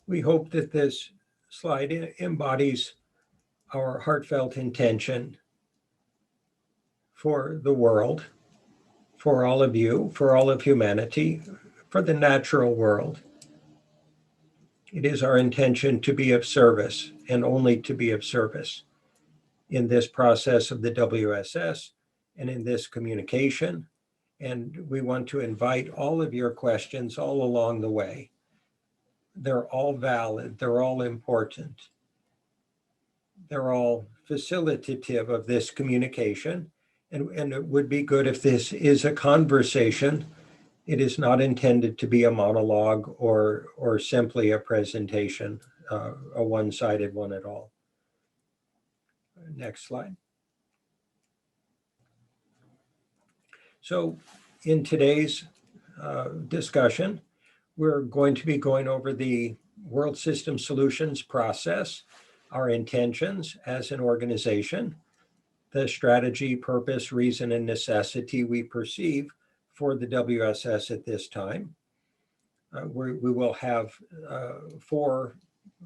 We hope that this slide embodies our heartfelt intention for the world, for all of you, for all of humanity, for the natural world. It is our intention to be of service and only to be of service in this process of the WSS and in this communication. And we want to invite all of your questions all along the way. They're all valid, they're all important. They're all facilitative of this communication. And it would be good if this is a conversation. It is not intended to be a monologue or simply a presentation, a one-sided one at all. Next slide. So in today's discussion, we're going to be going over the World System Solutions process, our intentions as an organization, the strategy, purpose, reason, and necessity we perceive for the WSS at this time. We will have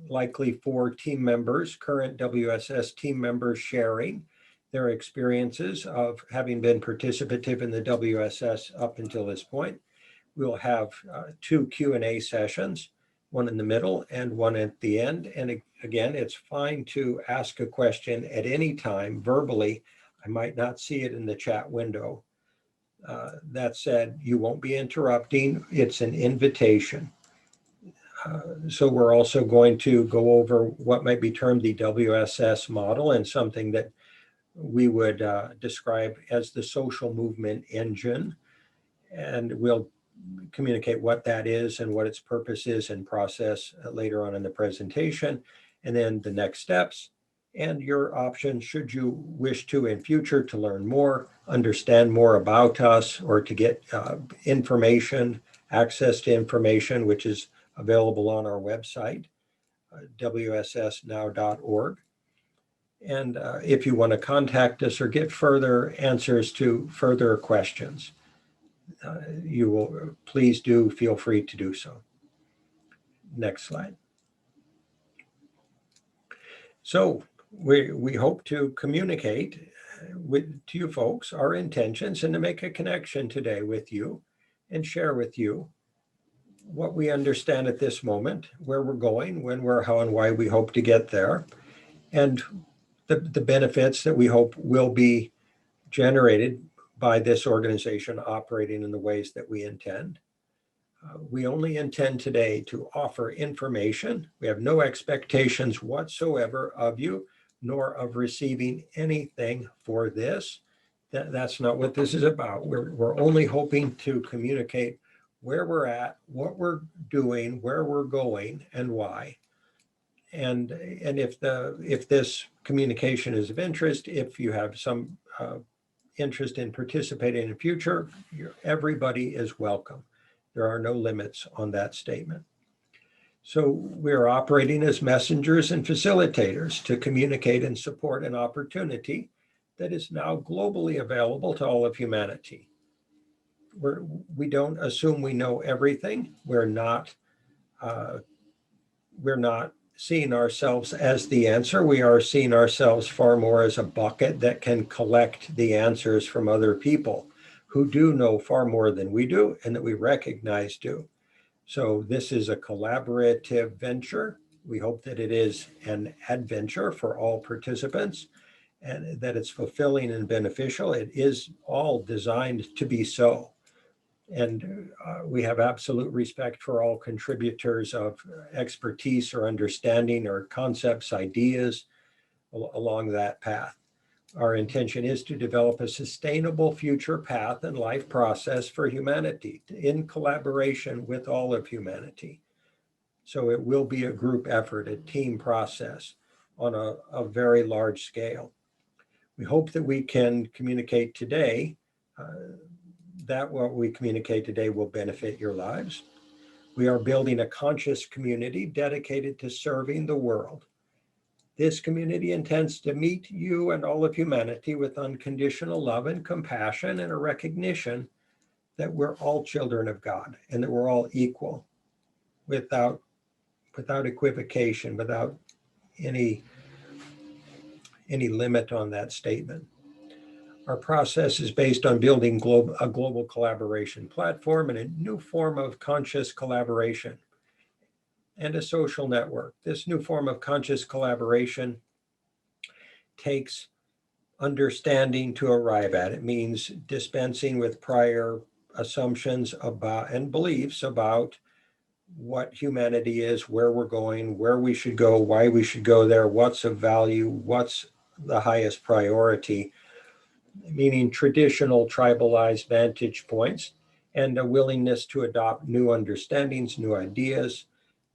likely four team members, current WSS team members, sharing their experiences of having been participative in the WSS up until this point. We'll have two Q&A sessions, one in the middle and one at the end. And again, it's fine to ask a question at any time verbally. I might not see it in the chat window. That said, you won't be interrupting. It's an invitation. So we're also going to go over what might be termed the WSS model, and something that we would describe as the social movement engine. And we'll communicate what that is and what its purpose is and process later on in the presentation, and then the next steps and your options should you wish to in future to learn more, understand more about us, or to get information, access to information, which is available on our website, wssnow.org. And if you want to contact us or get further answers to further questions, you will please do feel free to do so. Next slide. So we hope to communicate to you folks our intentions and to make a connection today with you and share with you what we understand at this moment, where we're going, when, where, how, and why we hope to get there, and the benefits that we hope will be generated by this organization operating in the ways that we intend. We only intend today to offer information. We have no expectations whatsoever of you, nor of receiving anything for this. That's not what this is about. We're only hoping to communicate where we're at, what we're doing, where we're going, and why. And if this communication is of interest, if you have some interest in participating in the future, everybody is welcome. There are no limits on that statement. So we're operating as messengers and facilitators to communicate and support an opportunity that is now globally available to all of humanity. We don't assume we know everything. We're not seeing ourselves as the answer. We are seeing ourselves far more as a bucket that can collect the answers from other people who do know far more than we do and that we recognize do. So this is a collaborative venture. We hope that it is an adventure for all participants and that it's fulfilling and beneficial. It is all designed to be so. And we have absolute respect for all contributors of expertise or understanding or concepts, ideas along that path. Our intention is to develop a sustainable future path and life process for humanity in collaboration with all of humanity. So it will be a group effort, a team process on a very large scale. We hope that we can communicate today that what we communicate today will benefit your lives. We are building a conscious community dedicated to serving the world. This community intends to meet you and all of humanity with unconditional love and compassion and a recognition that we're all children of God and that we're all equal without without equivocation, without any limit on that statement. Our process is based on building a global collaboration platform and a new form of conscious collaboration and a social network. This new form of conscious collaboration takes understanding to arrive at. It means dispensing with prior assumptions about and beliefs about what humanity is, where we're going, where we should go, why we should go there, what's of value, what's the highest priority, meaning traditional tribalized vantage points, and a willingness to adopt new understandings, new ideas,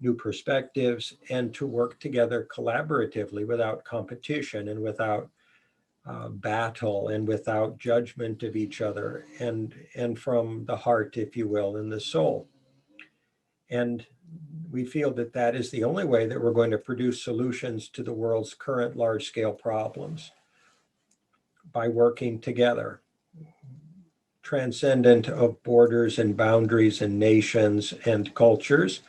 new perspectives, and to work together collaboratively without competition and without battle and without judgment of each other, and from the heart, if you will, and the soul. And we feel that that is the only way that we're going to produce solutions to the world's current large-scale problems, by working together, transcendent of borders and boundaries and nations and cultures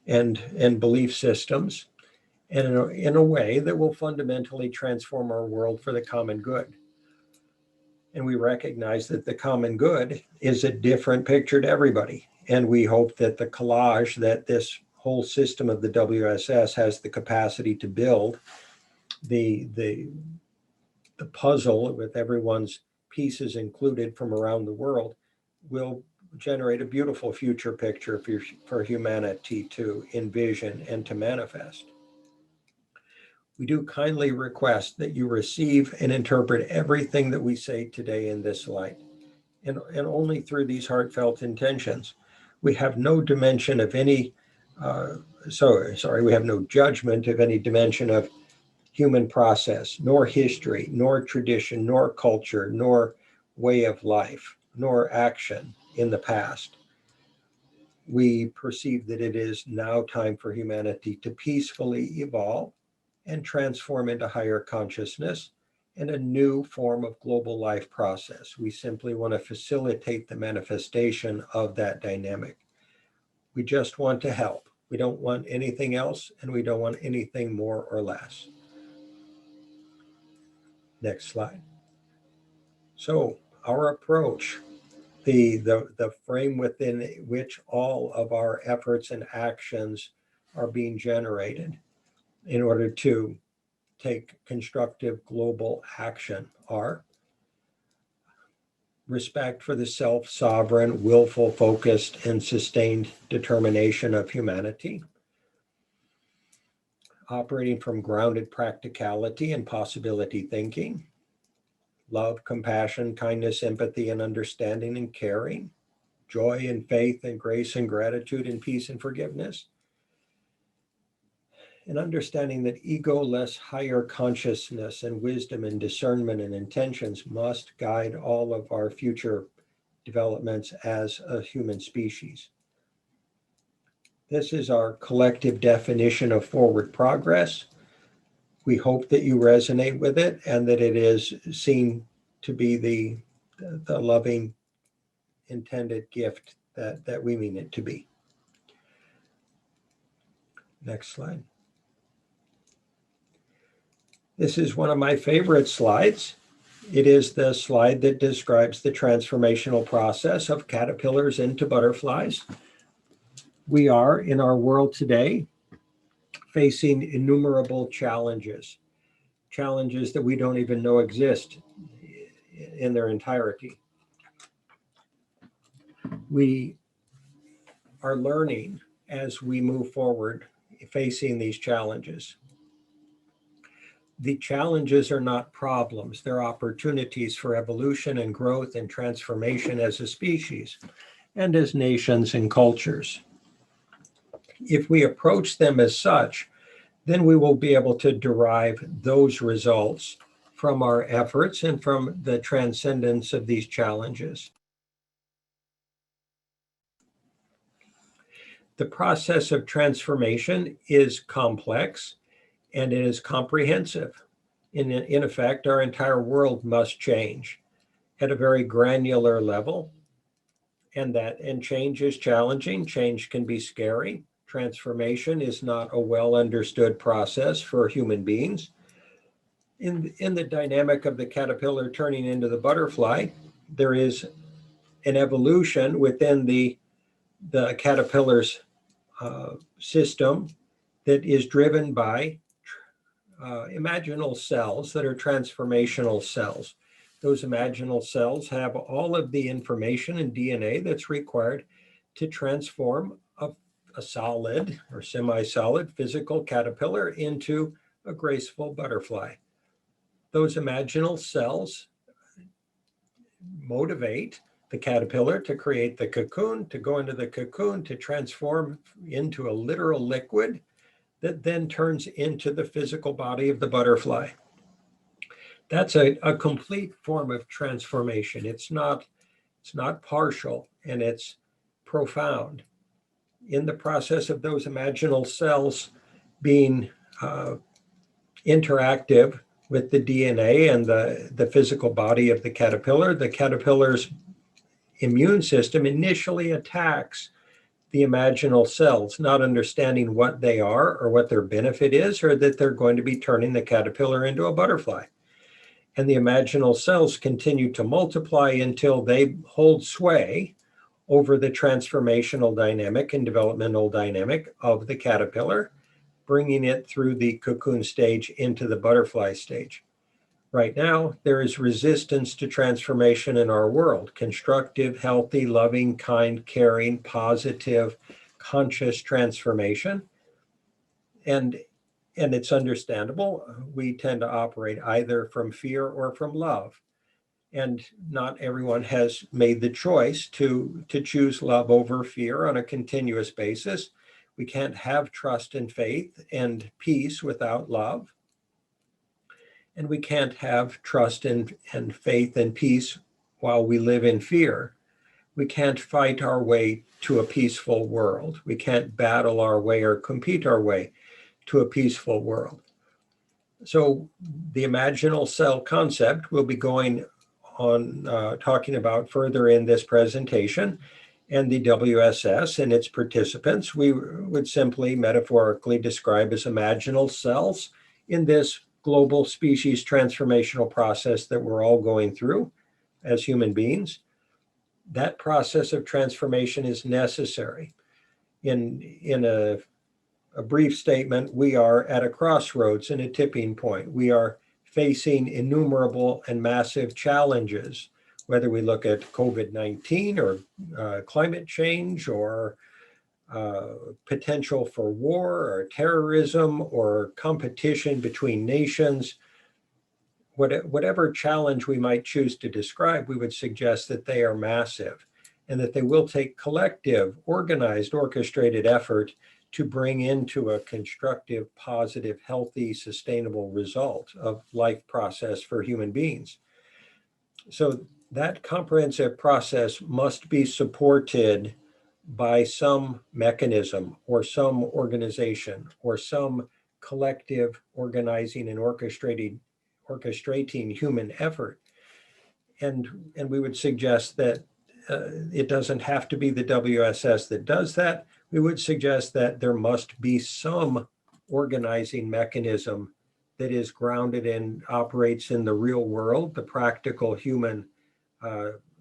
and belief systems, and in a way that will fundamentally transform our world for the common good. And we recognize that the common good is a different picture to everybody. And we hope that the collage that this whole system of the WSS has the capacity to build, the puzzle with everyone's pieces included from around the world, will generate a beautiful future picture for humanity to envision and to manifest. We do kindly request that you receive and interpret everything that we say today in this light, and only through these heartfelt intentions. We have no dimension of any, we have no judgment of any dimension of human process, nor history, nor tradition, nor culture, nor way of life, nor action in the past. We perceive that it is now time for humanity to peacefully evolve and transform into higher consciousness and a new form of global life process. We simply want to facilitate the manifestation of that dynamic. We just want to help. We don't want anything else, and we don't want anything more or less. Next slide. So our approach, the frame within which all of our efforts and actions are being generated in order to take constructive global action, are respect for the self-sovereign, willful, focused, and sustained determination of humanity, operating from grounded practicality and possibility thinking, love, compassion, kindness, empathy, and understanding and caring, joy and faith and grace and gratitude and peace and forgiveness, and understanding that ego-less higher consciousness and wisdom and discernment and intentions must guide all of our future developments as a human species. This is our collective definition of forward progress. We hope that you resonate with it and that it is seen to be the loving, intended gift that we mean it to be. Next slide. This is one of my favorite slides. It is the slide that describes the transformational process of caterpillars into butterflies. We are, in our world today, facing innumerable challenges that we don't even know exist in their entirety. We are learning as we move forward facing these challenges. The challenges are not problems, they're opportunities for evolution and growth and transformation as a species and as nations and cultures. If we approach them as such, then we will be able to derive those results from our efforts and from the transcendence of these challenges. The process of transformation is complex and it is comprehensive. In effect, our entire world must change at a very granular level, and change is challenging. Change can be scary. transformation is not a well understood process for human beings. In the dynamic of the caterpillar turning into the butterfly, there is an evolution within the caterpillar's system that is driven by imaginal cells that are transformational cells. Those imaginal cells have all of the information and DNA that's required to transform a solid or semi-solid physical caterpillar into a graceful butterfly. Those imaginal cells motivate the caterpillar to create the cocoon, to go into the cocoon, to transform into a literal liquid that then turns into the physical body of the butterfly. That's a complete form of transformation. It's not partial, and it's profound. In the process of those imaginal cells being interactive with the DNA and the physical body of the caterpillar's immune system initially attacks the imaginal cells, not understanding what they are or what their benefit is, or that they're going to be turning the caterpillar into a butterfly. And the imaginal cells continue to multiply until they hold sway over the transformational dynamic and developmental dynamic of the caterpillar, bringing it through the cocoon stage into the butterfly stage. Right now, there is resistance to transformation in our world: constructive, healthy, loving, kind, caring, positive, conscious transformation. And it's understandable. We tend to operate either from fear or from love. And not everyone has made the choice to choose love over fear on a continuous basis. We can't have trust and faith and peace without love. And we can't have trust and faith and peace while we live in fear. We can't fight our way to a peaceful world. We can't battle our way or compete our way to a peaceful world. So the imaginal cell concept we'll be going on talking about further in this presentation, and the WSS and its participants we would simply metaphorically describe as imaginal cells in this global species transformational process that we're all going through as human beings. That process of transformation is necessary. In a brief statement, we are at a crossroads and a tipping point. We are facing innumerable and massive challenges, whether we look at COVID-19 or climate change or potential for war or terrorism or competition between nations. Whatever challenge we might choose to describe, we would suggest that they are massive and that they will take collective, organized, orchestrated effort to bring into a constructive, positive, healthy, sustainable result of life process for human beings. So that comprehensive process must be supported by some mechanism or some organization or some collective organizing and orchestrating human effort. And we would suggest that it doesn't have to be the WSS that does that. We would suggest that there must be some organizing mechanism that is grounded and operates in the real world, the practical human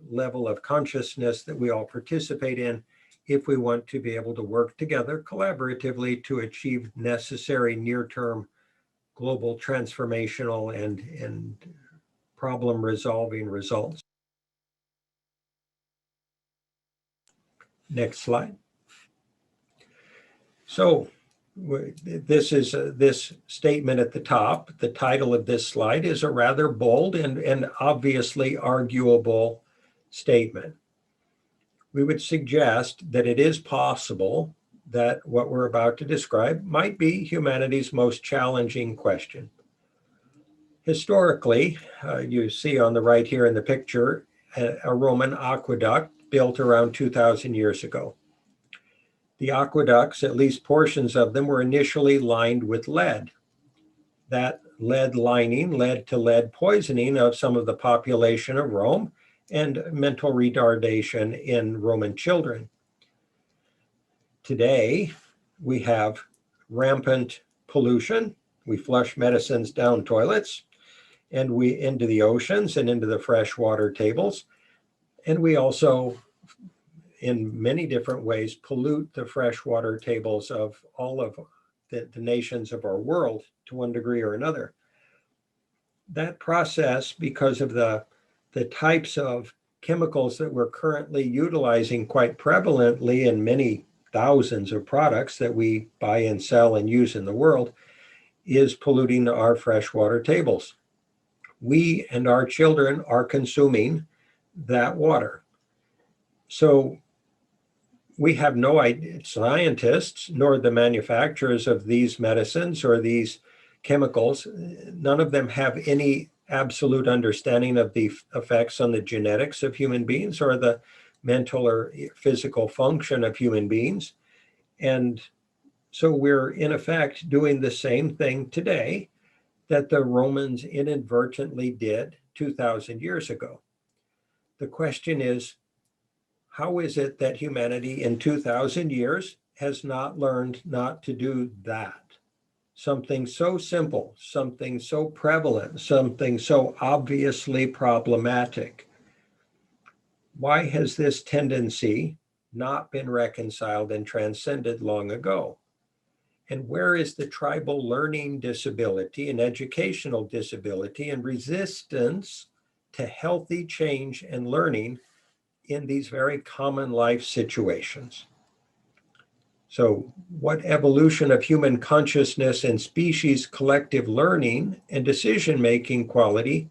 level of consciousness that we all participate in, if we want to be able to work together collaboratively to achieve necessary near-term global transformational and problem-resolving results. Next slide. So this statement at the top, the title of this slide is a rather bold and obviously arguable statement. We would suggest that it is possible that what we're about to describe might be humanity's most challenging question. Historically, you see on the right here in the picture, a Roman aqueduct built around 2,000 years ago. The aqueducts, at least portions of them, were initially lined with lead. That lead lining led to lead poisoning of some of the population of Rome and mental retardation in Roman children. Today, we have rampant pollution. We flush medicines down toilets and we into the oceans and into the freshwater tables. And we also, in many different ways, pollute the freshwater tables of all of the nations of our world to one degree or another. That process, because of the types of chemicals that we're currently utilizing quite prevalently in many thousands of products that we buy and sell and use in the world, is polluting our freshwater tables. We and our children are consuming that water. So we have no idea, scientists, nor the manufacturers of these medicines or these chemicals, none of them have any absolute understanding of the effects on the genetics of human beings or the mental or physical function of human beings. And so we're in effect doing the same thing today that the Romans inadvertently did 2,000 years ago. The question is, how is it that humanity in 2,000 years has not learned not to do that? Something so simple, something so prevalent, something so obviously problematic. Why has this tendency not been reconciled and transcended long ago? And where is the tribal learning disability and educational disability and resistance to healthy change and learning in these very common life situations? So, what evolution of human consciousness and species collective learning and decision-making quality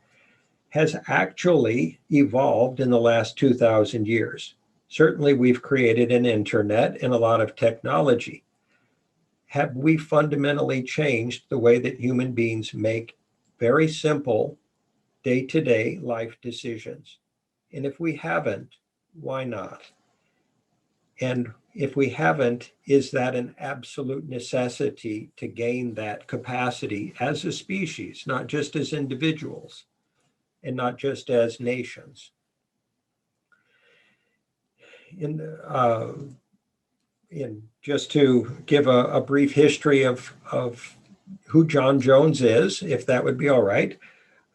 has actually evolved in the last 2,000 years? Certainly, we've created an internet and a lot of technology. Have we fundamentally changed the way that human beings make very simple day-to-day life decisions? And if we haven't, why not? And if we haven't, is that an absolute necessity to gain that capacity as a species, not just as individuals and not just as nations? Just to give a brief history of who John Jones is, if that would be all right.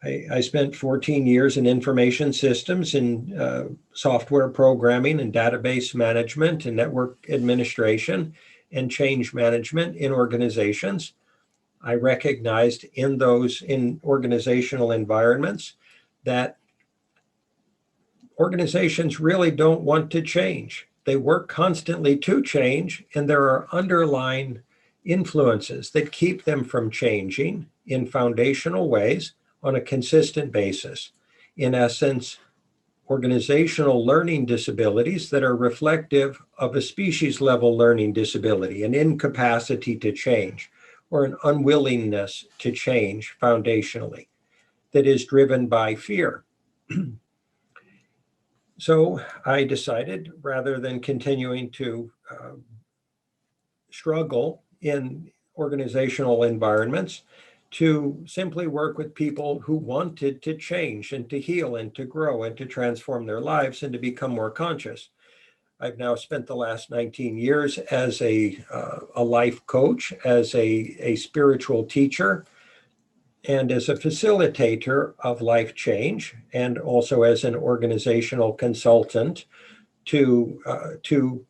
I spent 14 years in information systems and software programming and database management and network administration and change management in organizations. I recognized in organizational environments that organizations really don't want to change. They work constantly to change, and there are underlying influences that keep them from changing in foundational ways on a consistent basis. In essence, organizational learning disabilities that are reflective of a species level learning disability, an incapacity to change, or an unwillingness to change foundationally that is driven by fear. So I decided, rather than continuing to struggle in organizational environments, to simply work with people who wanted to change and to heal and to grow and to transform their lives and to become more conscious. I've now spent the last 19 years as a life coach, as a spiritual teacher, and as a facilitator of life change, and also as an organizational consultant to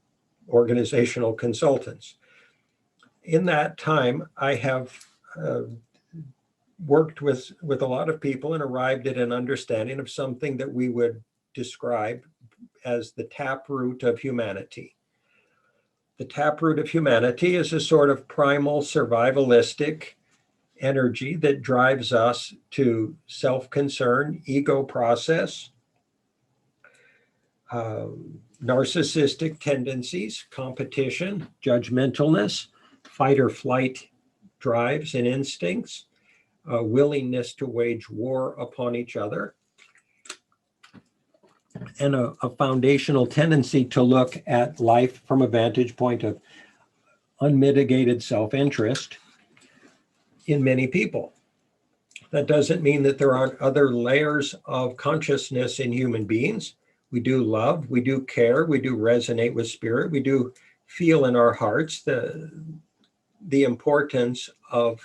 organizational consultants. In that time, I have worked with a lot of people and arrived at an understanding of something that we would describe as the taproot of humanity. The taproot of humanity is a sort of primal survivalistic energy that drives us to self-concern, ego process, narcissistic tendencies, competition, judgmentalness, fight or flight drives and instincts, willingness to wage war upon each other, and a foundational tendency to look at life from a vantage point of unmitigated self-interest in many people. That doesn't mean that there aren't other layers of consciousness in human beings. We do love, we do care, we do resonate with spirit, we do feel in our hearts the importance of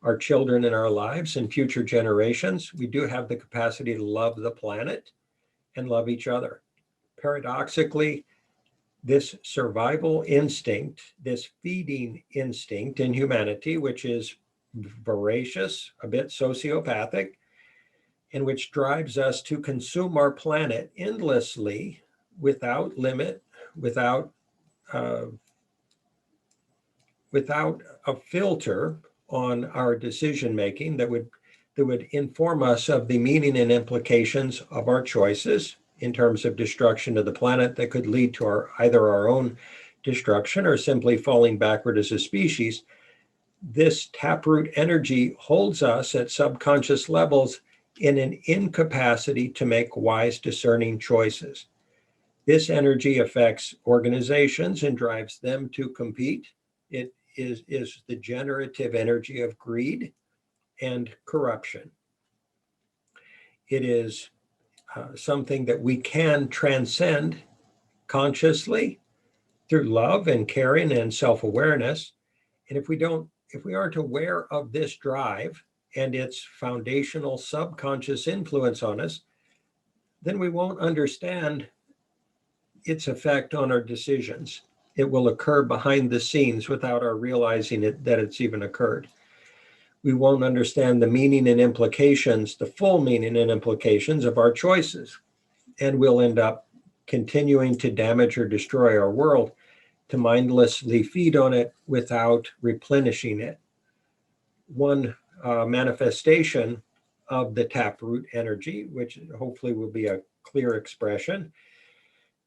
our children in our lives and future generations, we do have the capacity to love the planet and love each other. Paradoxically, this survival instinct, this feeding instinct in humanity, which is voracious, a bit sociopathic, and which drives us to consume our planet endlessly without limit, without uh, without a filter on our decision making that would inform us of the meaning and implications of our choices in terms of destruction of the planet that could lead to either our own destruction or simply falling backward as a species. This taproot energy holds us at subconscious levels in an incapacity to make wise, discerning choices. This energy affects organizations and drives them to compete. It is the generative energy of greed and corruption. It is something that we can transcend consciously through love and caring and self-awareness. And if we aren't aware of this drive and its foundational subconscious influence on us, then we won't understand its effect on our decisions. It will occur behind the scenes without our realizing that it's even occurred. We won't understand the meaning and implications, the full meaning and implications of our choices. And we'll end up continuing to damage or destroy our world, to mindlessly feed on it without replenishing it. One manifestation of the taproot energy, which hopefully will be a clear expression,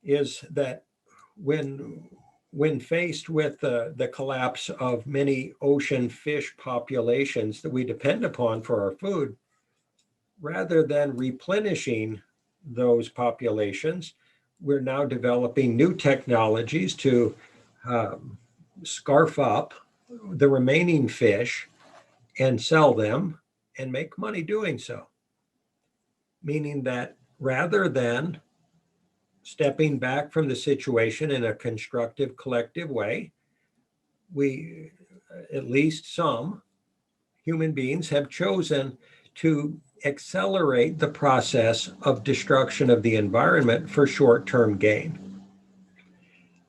is that when faced with the collapse of many ocean fish populations that we depend upon for our food, rather than replenishing those populations, we're now developing new technologies to scarf up the remaining fish and sell them and make money doing so. Meaning that rather than stepping back from the situation in a constructive, collective way, we, at least some human beings, have chosen to accelerate the process of destruction of the environment for short-term gain.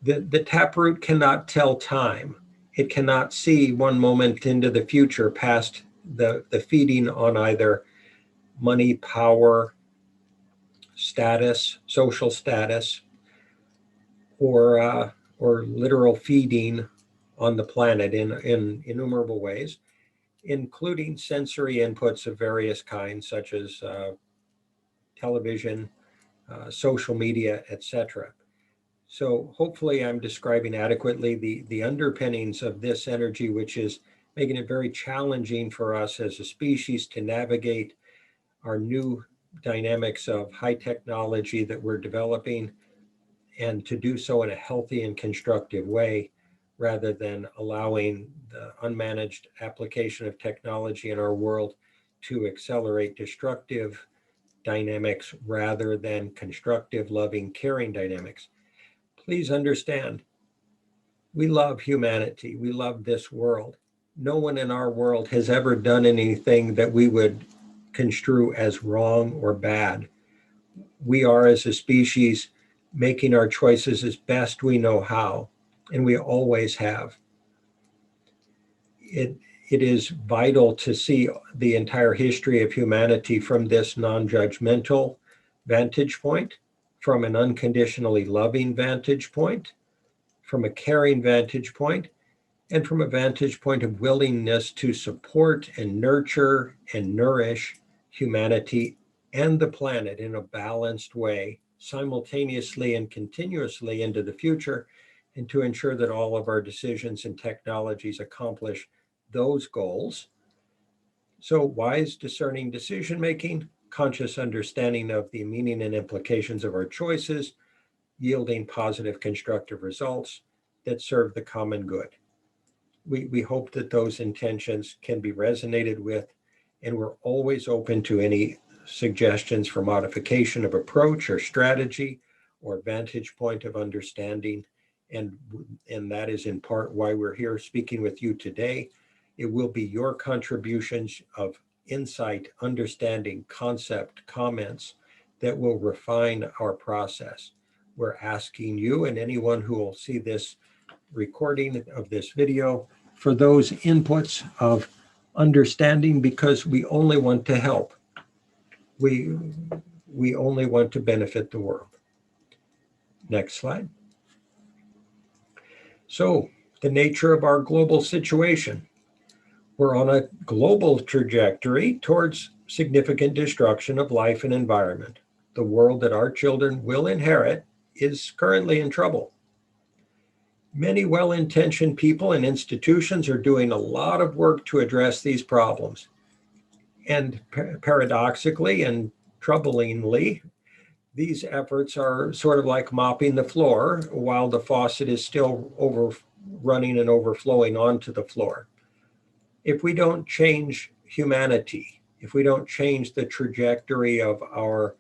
The taproot cannot tell time. It cannot see one moment into the future past the feeding on either money, power, status, social status, or literal feeding on the planet in innumerable ways, including sensory inputs of various kinds, such as television, social media, etc. So hopefully I'm describing adequately the underpinnings of this energy, which is making it very challenging for us as a species to navigate our new dynamics of high technology that we're developing, and to do so in a healthy and constructive way, rather than allowing the unmanaged application of technology in our world to accelerate destructive dynamics rather than constructive, loving, caring dynamics. Please understand, we love humanity. We love this world. No one in our world has ever done anything that we would construe as wrong or bad. We are, as a species, making our choices as best we know how, and we always have. It is vital to see the entire history of humanity from this non-judgmental vantage point, from an unconditionally loving vantage point, from a caring vantage point, and from a vantage point of willingness to support and nurture and nourish humanity and the planet in a balanced way, simultaneously and continuously into the future, and to ensure that all of our decisions and technologies accomplish those goals. So wise, discerning decision-making, conscious understanding of the meaning and implications of our choices, yielding positive, constructive results that serve the common good. We hope that those intentions can be resonated with, and we're always open to any suggestions for modification of approach or strategy or vantage point of understanding And that is in part why we're here speaking with you today. It will be your contributions of insight, understanding, concept, comments that will refine our process. We're asking you and anyone who will see this recording of this video for those inputs of understanding, because we only want to help. We only want to benefit the world. Next slide. So, the nature of our global situation. We're on a global trajectory towards significant destruction of life and environment. The world that our children will inherit is currently in trouble. Many well-intentioned people and institutions are doing a lot of work to address these problems. And paradoxically and troublingly, these efforts are sort of like mopping the floor while the faucet is still running and overflowing onto the floor. If we don't change humanity, if we don't change the trajectory of our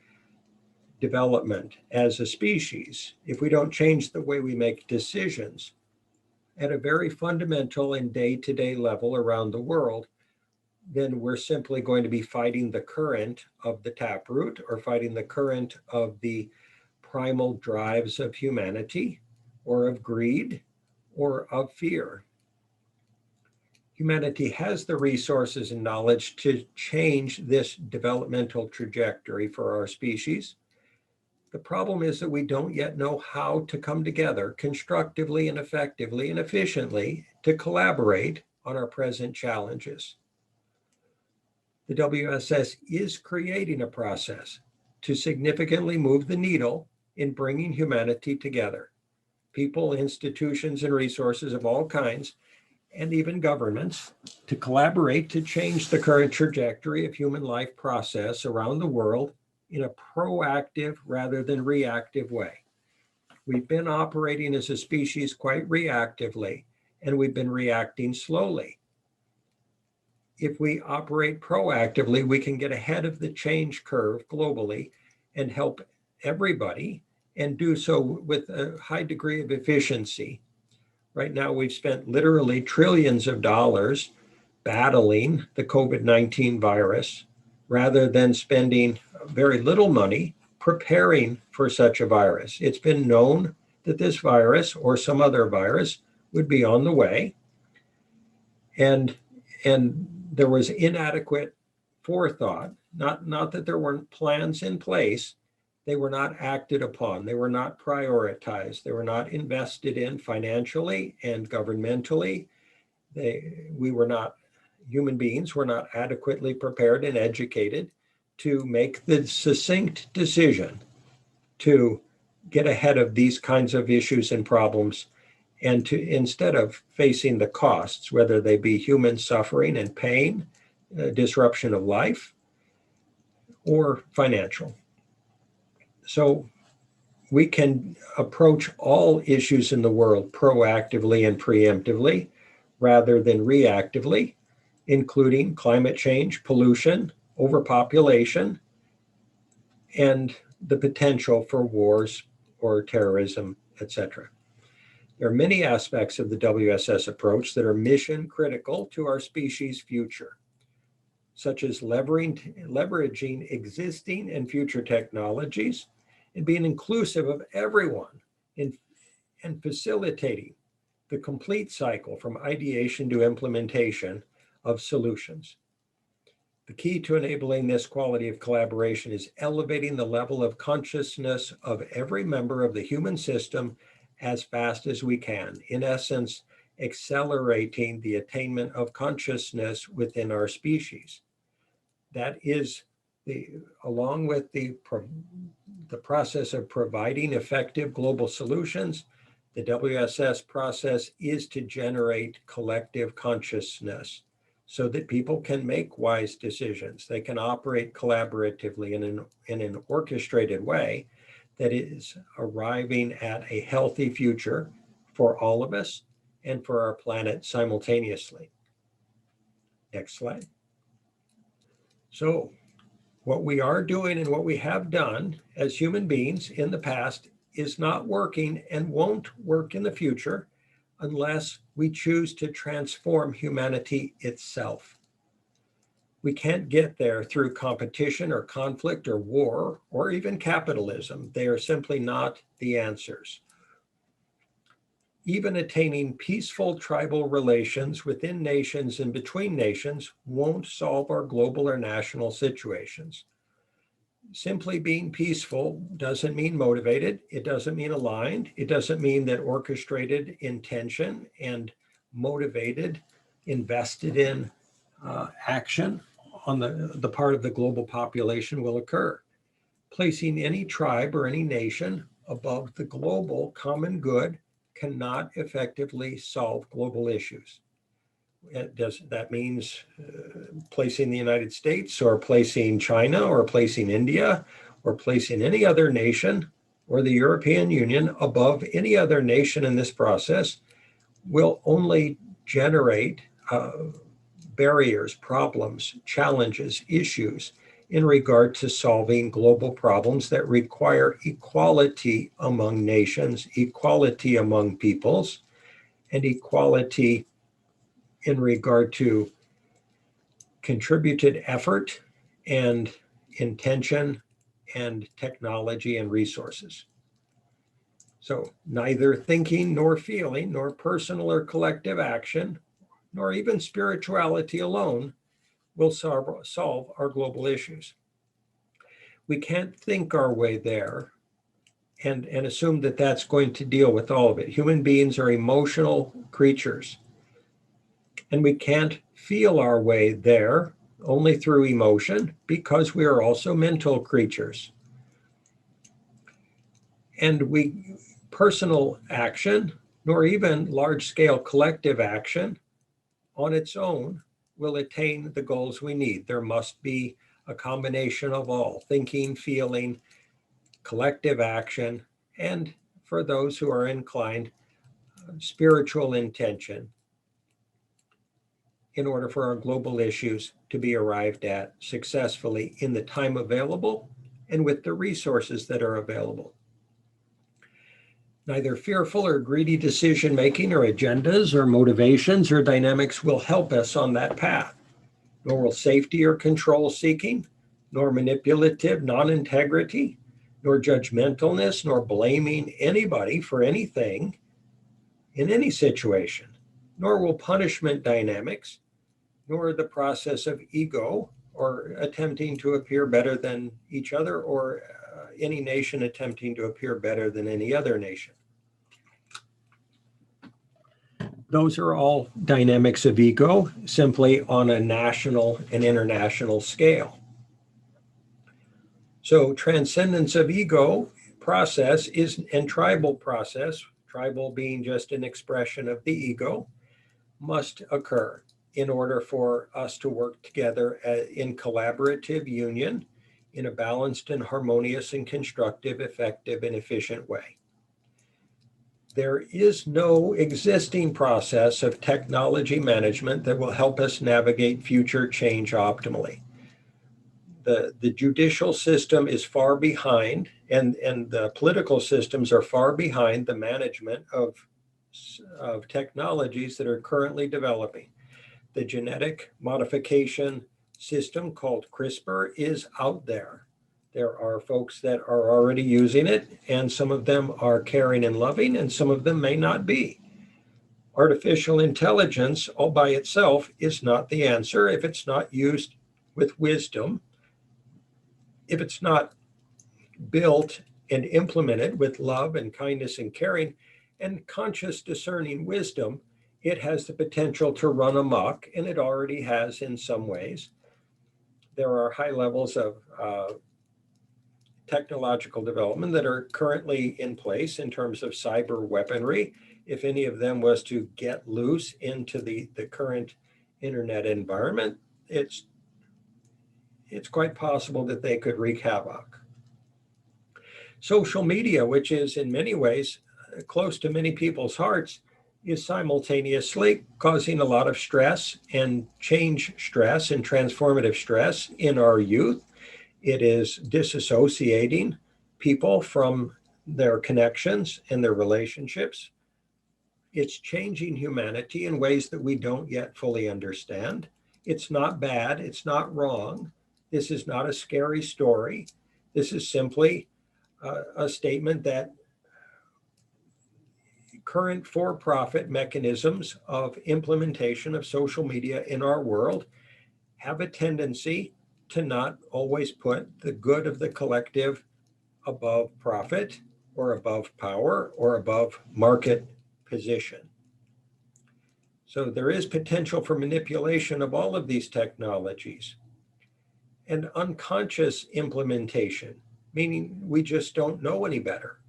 development as a species, if we don't change the way we make decisions at a very fundamental and day-to-day level around the world, then we're simply going to be fighting the current of the taproot, or fighting the current of the primal drives of humanity, or of greed, or of fear. Humanity has the resources and knowledge to change this developmental trajectory for our species. The problem is that we don't yet know how to come together constructively and effectively and efficiently to collaborate on our present challenges. The WSS is creating a process to significantly move the needle in bringing humanity together. People, institutions, and resources of all kinds, and even governments, to collaborate to change the current trajectory of human life process around the world in a proactive rather than reactive way. We've been operating as a species quite reactively, and we've been reacting slowly. If we operate proactively, we can get ahead of the change curve globally and help everybody, and do so with a high degree of efficiency. Right now, we've spent literally trillions of dollars battling the COVID-19 virus, rather than spending very little money preparing for such a virus. It's been known that this virus or some other virus would be on the way, and there was inadequate forethought. Not that there weren't plans in place, they were not acted upon, they were not prioritized, they were not invested in financially and governmentally. Human beings were not adequately prepared and educated to make the succinct decision to get ahead of these kinds of issues and problems, and to, instead of facing the costs, whether they be human suffering and pain, disruption of life, or financial. So we can approach all issues in the world proactively and preemptively rather than reactively, including climate change, pollution, overpopulation, and the potential for wars or terrorism, etc. There are many aspects of the WSS approach that are mission critical to our species' future, such as leveraging existing and future technologies and being inclusive of everyone and facilitating the complete cycle from ideation to implementation of solutions. The key to enabling this quality of collaboration is elevating the level of consciousness of every member of the human system as fast as we can. In essence, accelerating the attainment of consciousness within our species. That is, along with the process of providing effective global solutions, the WSS process is to generate collective consciousness so that people can make wise decisions. They can operate collaboratively in an orchestrated way that is arriving at a healthy future for all of us and for our planet simultaneously. Next slide. So what we are doing and what we have done as human beings in the past is not working and won't work in the future unless we choose to transform humanity itself. We can't get there through competition or conflict or war or even capitalism. They are simply not the answers. Even attaining peaceful tribal relations within nations and between nations won't solve our global or national situations. Simply being peaceful doesn't mean motivated. It doesn't mean aligned. It doesn't mean that orchestrated intention and motivated, invested in action on the part of the global population will occur. Placing any tribe or any nation above the global common good cannot effectively solve global issues. That means placing the United States or placing China or placing India or placing any other nation or the European Union above any other nation in this process will only generate barriers, problems, challenges, issues in regard to solving global problems that require equality among nations, equality among peoples, and equality in regard to contributed effort and intention and technology and resources. So neither thinking nor feeling, nor personal or collective action, nor even spirituality alone will solve our global issues. We can't think our way there and assume that that's going to deal with all of it. Human beings are emotional creatures, and we can't feel our way there only through emotion because we are also mental creatures. And personal action, nor even large-scale collective action on its own will attain the goals we need. There must be a combination of all: thinking, feeling, collective action, and for those who are inclined, spiritual intention in order for our global issues to be arrived at successfully in the time available and with the resources that are available. Neither fearful or greedy decision-making or agendas or motivations or dynamics will help us on that path, nor will safety or control seeking, nor manipulative non-integrity, nor judgmentalness, nor blaming anybody for anything in any situation, nor will punishment dynamics, nor the process of ego or attempting to appear better than each other, or any nation attempting to appear better than any other nation. Those are all dynamics of ego, simply on a national and international scale. So transcendence of ego process and tribal process, tribal being just an expression of the ego, must occur in order for us to work together in collaborative union in a balanced and harmonious and constructive, effective, and efficient way. There is no existing process of technology management that will help us navigate future change optimally. The judicial system is far behind, and the political systems are far behind the management of technologies that are currently developing. The genetic modification system called CRISPR is out there. There are folks that are already using it, and some of them are caring and loving, and some of them may not be. Artificial intelligence all by itself is not the answer if it's not used with wisdom, if it's not built and implemented with love and kindness and caring and conscious discerning wisdom. It has the potential to run amok, and it already has in some ways. There are high levels of technological development that are currently in place in terms of cyber weaponry. If any of them was to get loose into the current internet environment, it's quite possible that they could wreak havoc. Social media, which is in many ways close to many people's hearts, is simultaneously causing a lot of stress and change stress and transformative stress in our youth. It is disassociating people from their connections and their relationships. It's changing humanity in ways that we don't yet fully understand. It's not bad. It's not wrong. This is not a scary story. This is simply a statement that current for-profit mechanisms of implementation of social media in our world have a tendency to not always put the good of the collective above profit or above power or above market position. So there is potential for manipulation of all of these technologies and unconscious implementation, meaning we just don't know any better.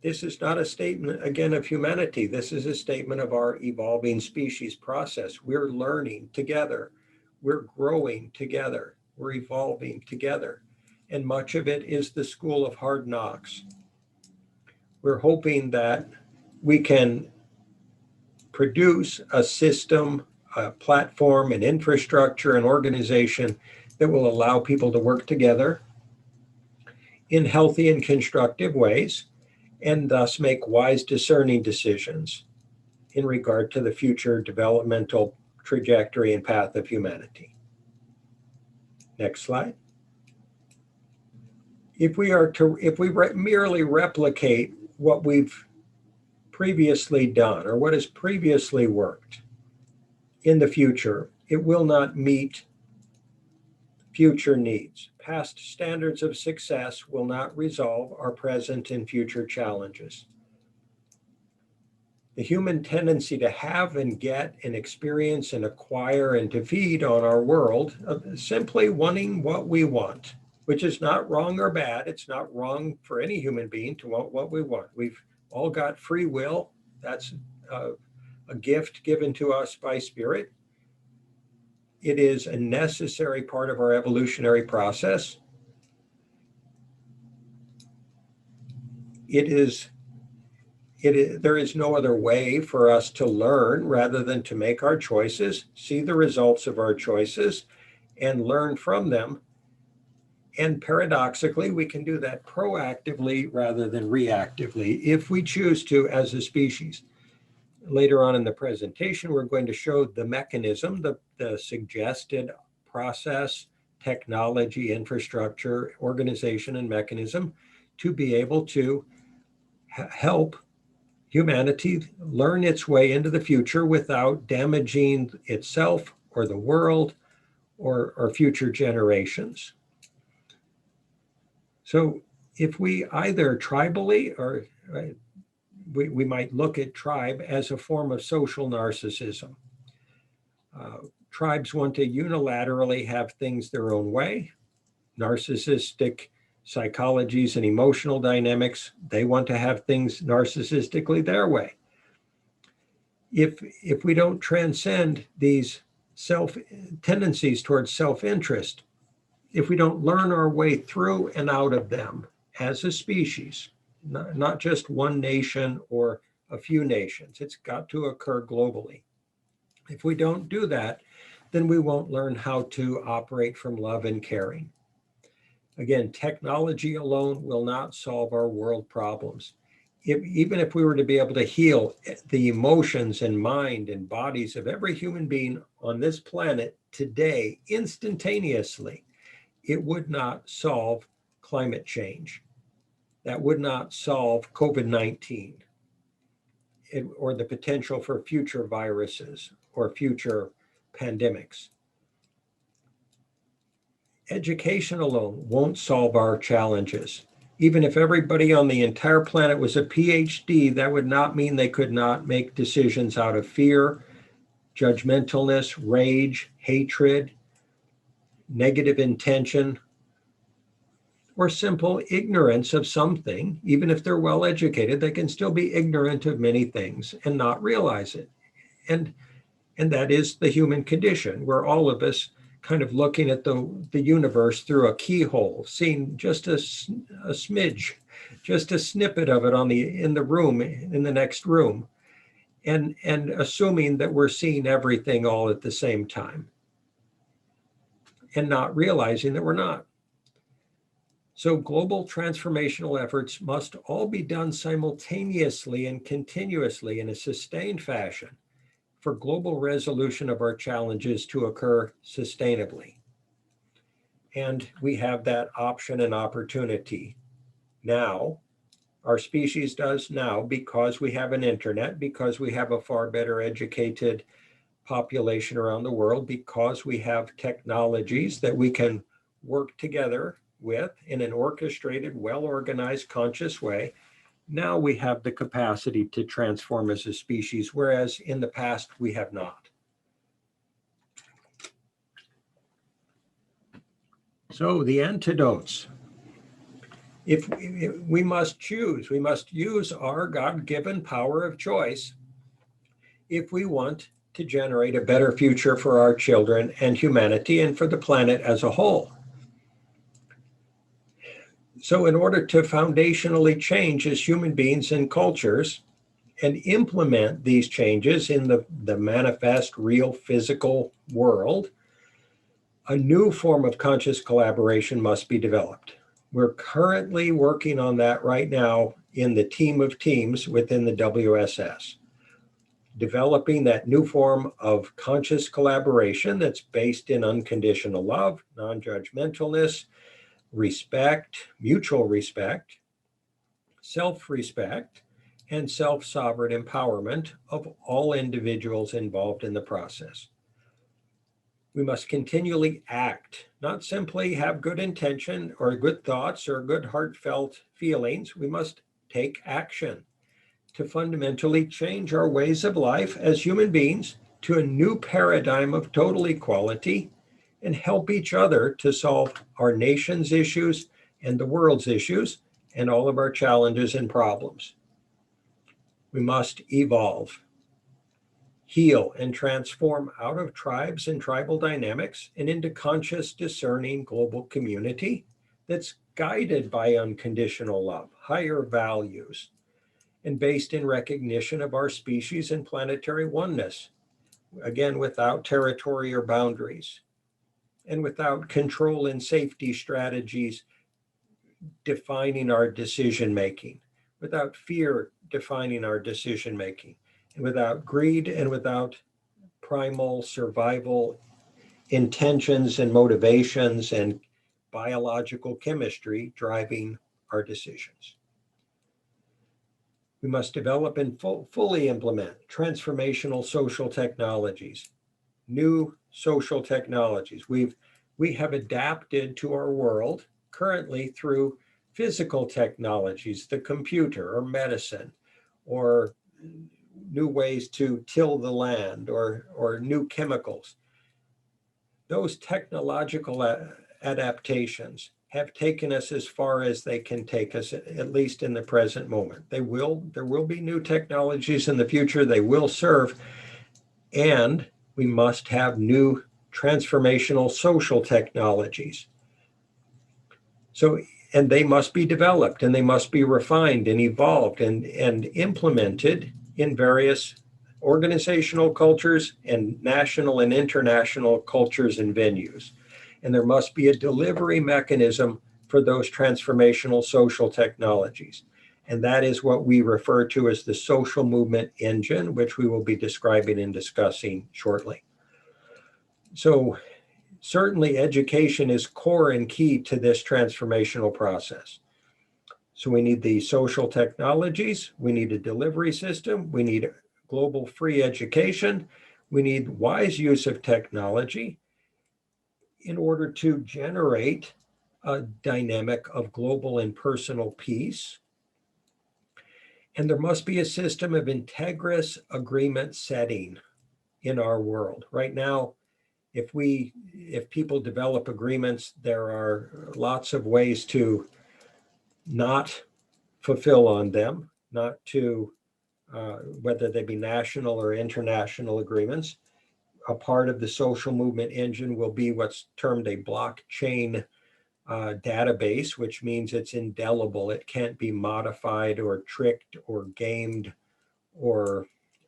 This is not a statement, again, of humanity. This is a statement of our evolving species process. We're learning together. We're growing together. We're evolving together. And much of it is the school of hard knocks. We're hoping that we can produce a system, a platform, an infrastructure, an organization that will allow people to work together in healthy and constructive ways, and thus make wise, discerning decisions in regard to the future developmental trajectory and path of humanity. Next slide. If we merely replicate what we've previously done or what has previously worked in the future, it will not meet future needs. Past standards of success will not resolve our present and future challenges. The human tendency to have and get and experience and acquire and to feed on our world of simply wanting what we want, which is not wrong or bad. It's not wrong for any human being to want what we want. We've all got free will. That's a gift given to us by Spirit. It is a necessary part of our evolutionary process. There is no other way for us to learn rather than to make our choices, see the results of our choices, and learn from them. And paradoxically, we can do that proactively rather than reactively if we choose to as a species. Later on in the presentation, we're going to show the mechanism, the suggested process, technology, infrastructure, organization, and mechanism to be able to help humanity learn its way into the future without damaging itself or the world or future generations. So if we either tribally or we might look at tribe as a form of social narcissism. Tribes want to unilaterally have things their own way. Narcissistic psychologies and emotional dynamics, they want to have things narcissistically their way. If we don't transcend these tendencies towards self-interest, if we don't learn our way through and out of them as a species, not just one nation or a few nations, it's got to occur globally. If we don't do that, then we won't learn how to operate from love and caring. Again, technology alone will not solve our world problems. Even if we were to be able to heal the emotions and mind and bodies of every human being on this planet today, instantaneously, it would not solve climate change. That would not solve COVID-19 or the potential for future viruses or future pandemics. Education alone won't solve our challenges. Even if everybody on the entire planet was a PhD, that would not mean they could not make decisions out of fear, judgmentalness, rage, hatred, negative intention, or simple ignorance of something. Even if they're well educated, they can still be ignorant of many things and not realize it. And that is the human condition, where all of us kind of looking at the universe through a keyhole, seeing just a smidge, just a snippet of it in the next room, and assuming that we're seeing everything all at the same time and not realizing that we're not. So global transformational efforts must all be done simultaneously and continuously in a sustained fashion for global resolution of our challenges to occur sustainably. And we have that option and opportunity now. Our species does now because we have an internet, because we have a far better educated population around the world, because we have technologies that we can work together with in an orchestrated, well-organized, conscious way. Now we have the capacity to transform as a species, whereas in the past we have not. So the antidotes. If we must choose, we must use our God-given power of choice if we want to generate a better future for our children and humanity and for the planet as a whole. So in order to foundationally change as human beings and cultures and implement these changes in the manifest, real, physical world, a new form of conscious collaboration must be developed. We're currently working on that right now in the team of teams within the WSS, developing that new form of conscious collaboration that's based in unconditional love, non-judgmentalness, respect, mutual respect, self-respect, and self-sovereign empowerment of all individuals involved in the process. We must continually act, not simply have good intention or good thoughts or good heartfelt feelings. We must take action to fundamentally change our ways of life as human beings to a new paradigm of total equality and help each other to solve our nation's issues and the world's issues and all of our challenges and problems. We must evolve, heal, and transform out of tribes and tribal dynamics and into conscious, discerning global community that's guided by unconditional love, higher values, and based in recognition of our species and planetary oneness, again, without territory or boundaries, and without control and safety strategies defining our decision making, without fear defining our decision making, and without greed and without primal survival intentions and motivations and biological chemistry driving our decisions. We must develop and fully implement transformational social technologies, new social technologies. We have adapted to our world currently through physical technologies, the computer or medicine, or new ways to till the land, or new chemicals. Those technological adaptations have taken us as far as they can take us, at least in the present moment. There will be new technologies in the future. They will serve, and we must have new transformational social technologies. So, and they must be developed and they must be refined and evolved and implemented in various organizational cultures and national and international cultures and venues. And there must be a delivery mechanism for those transformational social technologies. And that is what we refer to as the social movement engine, which we will be describing and discussing shortly. So certainly education is core and key to this transformational process. So we need the social technologies, we need a delivery system, we need global free education, we need wise use of technology in order to generate a dynamic of global and personal peace. And there must be a system of integrous agreement setting in our world. Right now, if people develop agreements, there are lots of ways to not fulfill on them, not to, whether they be national or international agreements. A part of the social movement engine will be what's termed a blockchain database, which means it's indelible. It can't be modified or tricked or gamed or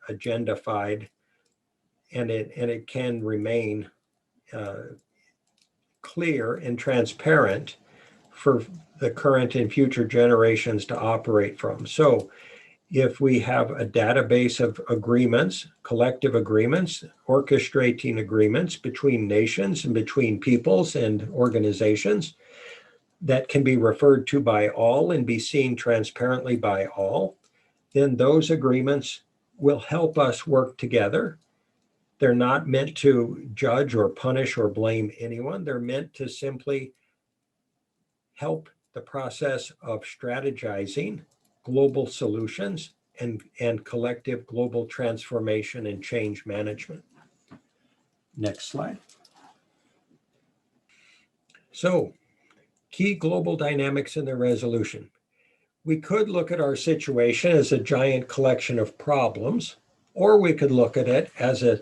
agendified, and it can remain clear and transparent for the current and future generations to operate from. So if we have a database of agreements, collective agreements, orchestrating agreements between nations and between peoples and organizations that can be referred to by all and be seen transparently by all, then those agreements will help us work together. They're not meant to judge or punish or blame anyone. They're meant to simply help the process of strategizing global solutions and collective global transformation and change management. Next slide. So, key global dynamics in the resolution. We could look at our situation as a giant collection of problems, or we could look at it as a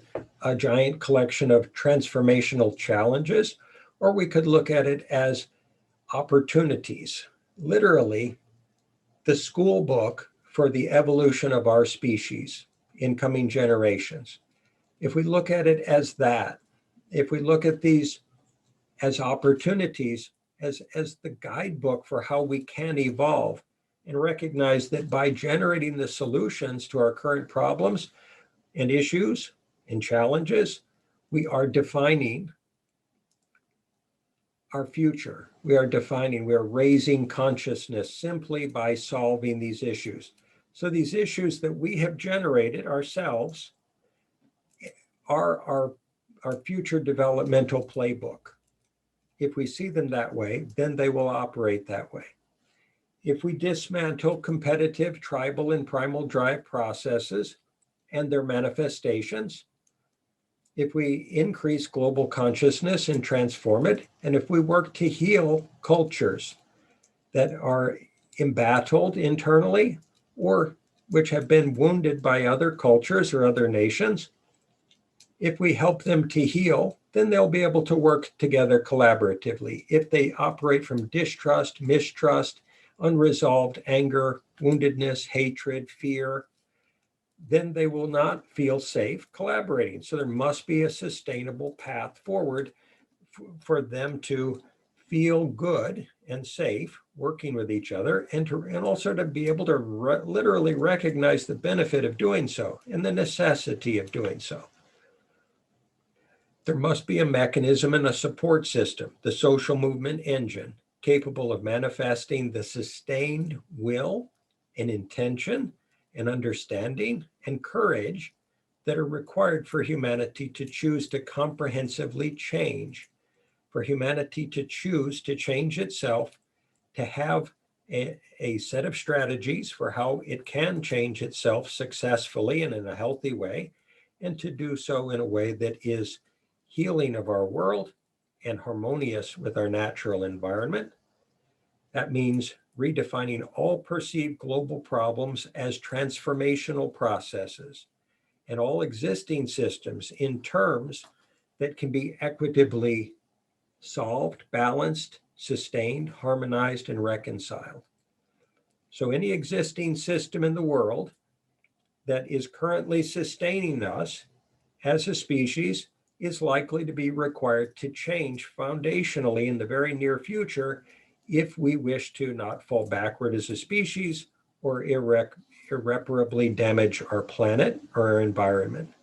giant collection of transformational challenges, or we could look at it as opportunities. Literally, the school book for the evolution of our species in coming generations. If we look at it as that, if we look at these as opportunities, as the guidebook for how we can evolve, and recognize that by generating the solutions to our current problems and issues and challenges, we are defining our future. We are raising consciousness simply by solving these issues. So these issues that we have generated ourselves are our future developmental playbook. If we see them that way, then they will operate that way. If we dismantle competitive, tribal, and primal drive processes and their manifestations, if we increase global consciousness and transform it, and if we work to heal cultures that are embattled internally or which have been wounded by other cultures or other nations, if we help them to heal, then they'll be able to work together collaboratively. If they operate from distrust, mistrust, unresolved anger, woundedness, hatred, fear, then they will not feel safe collaborating. So there must be a sustainable path forward for them to feel good and safe working with each other, and also to be able to literally recognize the benefit of doing so and the necessity of doing so. There must be a mechanism and a support system, the social movement engine, capable of manifesting the sustained will and intention and understanding and courage that are required for humanity to choose to comprehensively change, for humanity to choose to change itself, to have a set of strategies for how it can change itself successfully and in a healthy way, and to do so in a way that is healing of our world and harmonious with our natural environment. That means redefining all perceived global problems as transformational processes and all existing systems in terms that can be equitably solved, balanced, sustained, harmonized, and reconciled. So any existing system in the world that is currently sustaining us as a species is likely to be required to change foundationally in the very near future if we wish to not fall backward as a species or irreparably damage our planet or our environment.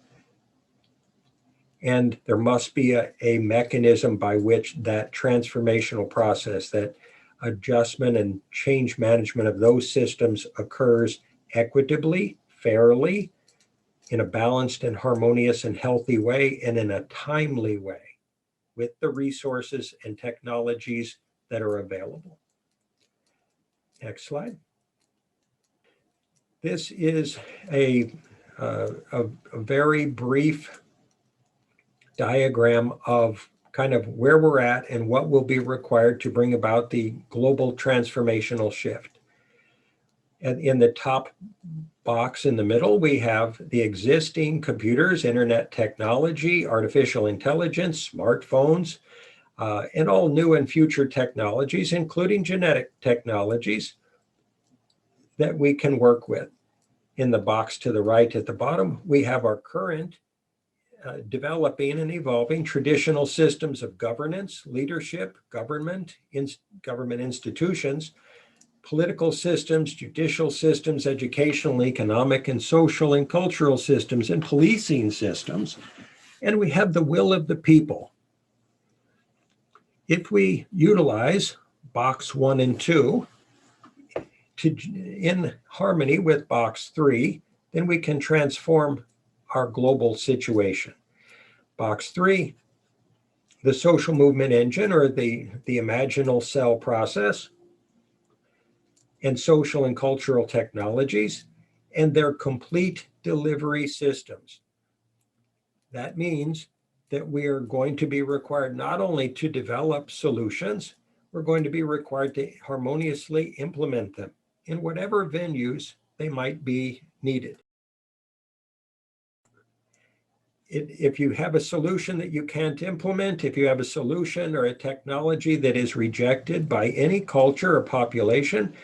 And there must be a mechanism by which that transformational process, that adjustment and change management of those systems occurs equitably, fairly, in a balanced and harmonious and healthy way, and in a timely way with the resources and technologies that are available. Next slide. This is a very brief diagram of kind of where we're at and what will be required to bring about the global transformational shift. And in the top box in the middle, we have the existing computers, internet technology, artificial intelligence, smartphones, and all new and future technologies, including genetic technologies that we can work with. In the box to the right at the bottom, we have our current developing and evolving traditional systems of governance, leadership, government institutions, political systems, judicial systems, educational, economic, and social and cultural systems, and policing systems. And we have the will of the people. If we utilize box 1 and 2 in harmony with box 3, then we can transform our global situation. Box 3, the social movement engine, or the imaginal cell process, and social and cultural technologies, and their complete delivery systems. That means that we are going to be required not only to develop solutions, we're going to be required to harmoniously implement them in whatever venues they might be needed. If you have a solution that you can't implement, if you have a solution or a technology that is rejected by any culture or population,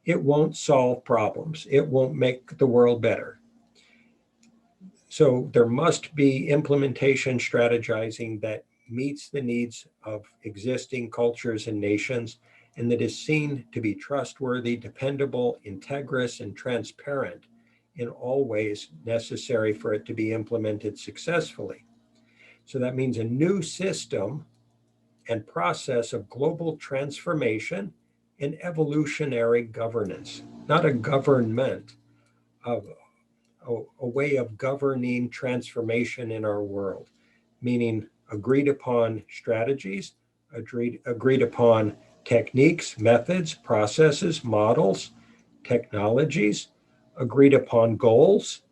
it won't solve problems. It won't make the world better. So there must be implementation strategizing that meets the needs of existing cultures and nations, and that is seen to be trustworthy, dependable, integrous, and transparent in all ways necessary for it to be implemented successfully. So that means a new system and process of global transformation and evolutionary governance, not a government, of a way of governing transformation in our world, meaning agreed upon strategies, agreed upon techniques, methods, processes, models, technologies, agreed upon goals,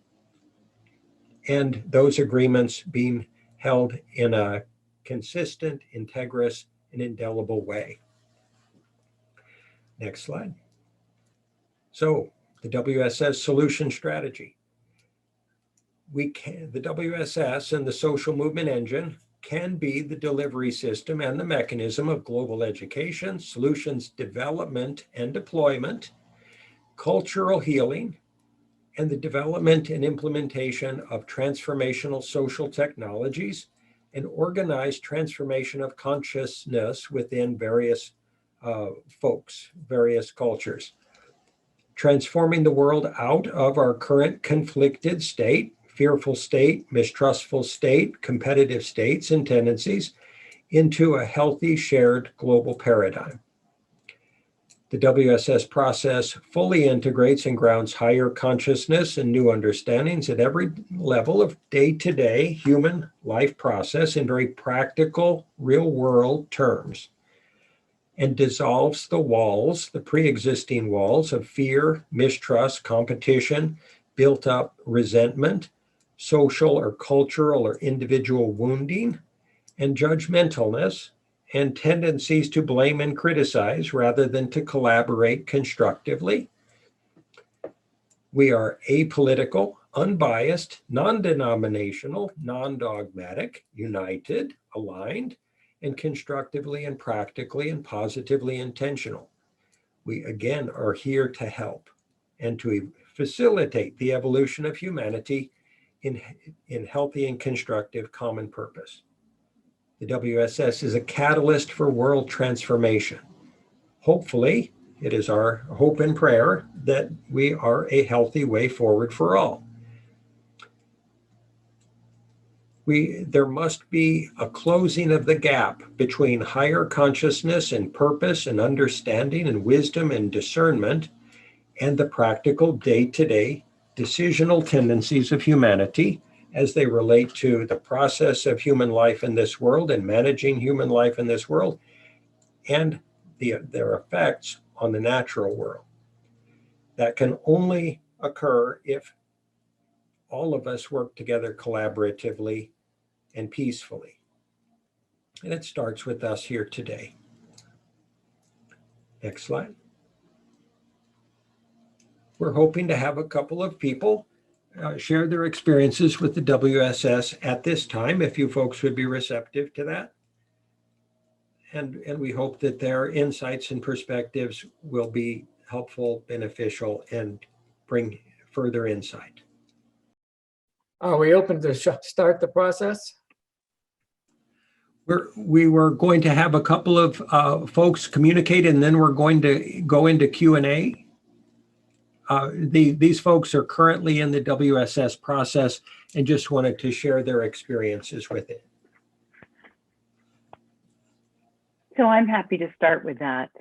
and those agreements being held in a consistent, integrous, and indelible way. Next slide. So the WSS solution strategy. The WSS and the social movement engine can be the delivery system and the mechanism of global education, solutions development and deployment, cultural healing, and the development and implementation of transformational social technologies and organized transformation of consciousness within various folks, various cultures. Transforming the world out of our current conflicted state, fearful state, mistrustful state, competitive states and tendencies into a healthy shared global paradigm. The WSS process fully integrates and grounds higher consciousness and new understandings at every level of day-to-day human life process in very practical, real-world terms, and dissolves the walls, the pre-existing walls of fear, mistrust, competition, built-up resentment, social or cultural or individual wounding, and judgmentalness, and tendencies to blame and criticize rather than to collaborate constructively. We are apolitical, unbiased, non-denominational, non-dogmatic, united, aligned, and constructively and practically and positively intentional. We again are here to help and to facilitate the evolution of humanity in healthy and constructive common purpose. The WSS is a catalyst for world transformation. Hopefully, it is our hope and prayer that we are a healthy way forward for all. There must be a closing of the gap between higher consciousness and purpose and understanding and wisdom and discernment and the practical day-to-day decisional tendencies of humanity as they relate to the process of human life in this world and managing human life in this world and their effects on the natural world. That can only occur if all of us work together collaboratively and peacefully. And it starts with us here today. Next slide. We're hoping to have a couple of people share their experiences with the WSS at this time, if you folks would be receptive to that. And we hope that their insights and perspectives will be helpful, beneficial, and bring further insight. Are we open to start the process? We were going to have a couple of folks communicate, and then we're going to go into Q&A. These folks are currently in the WSS process and just wanted to share their experiences with it. So I'm happy to start with that.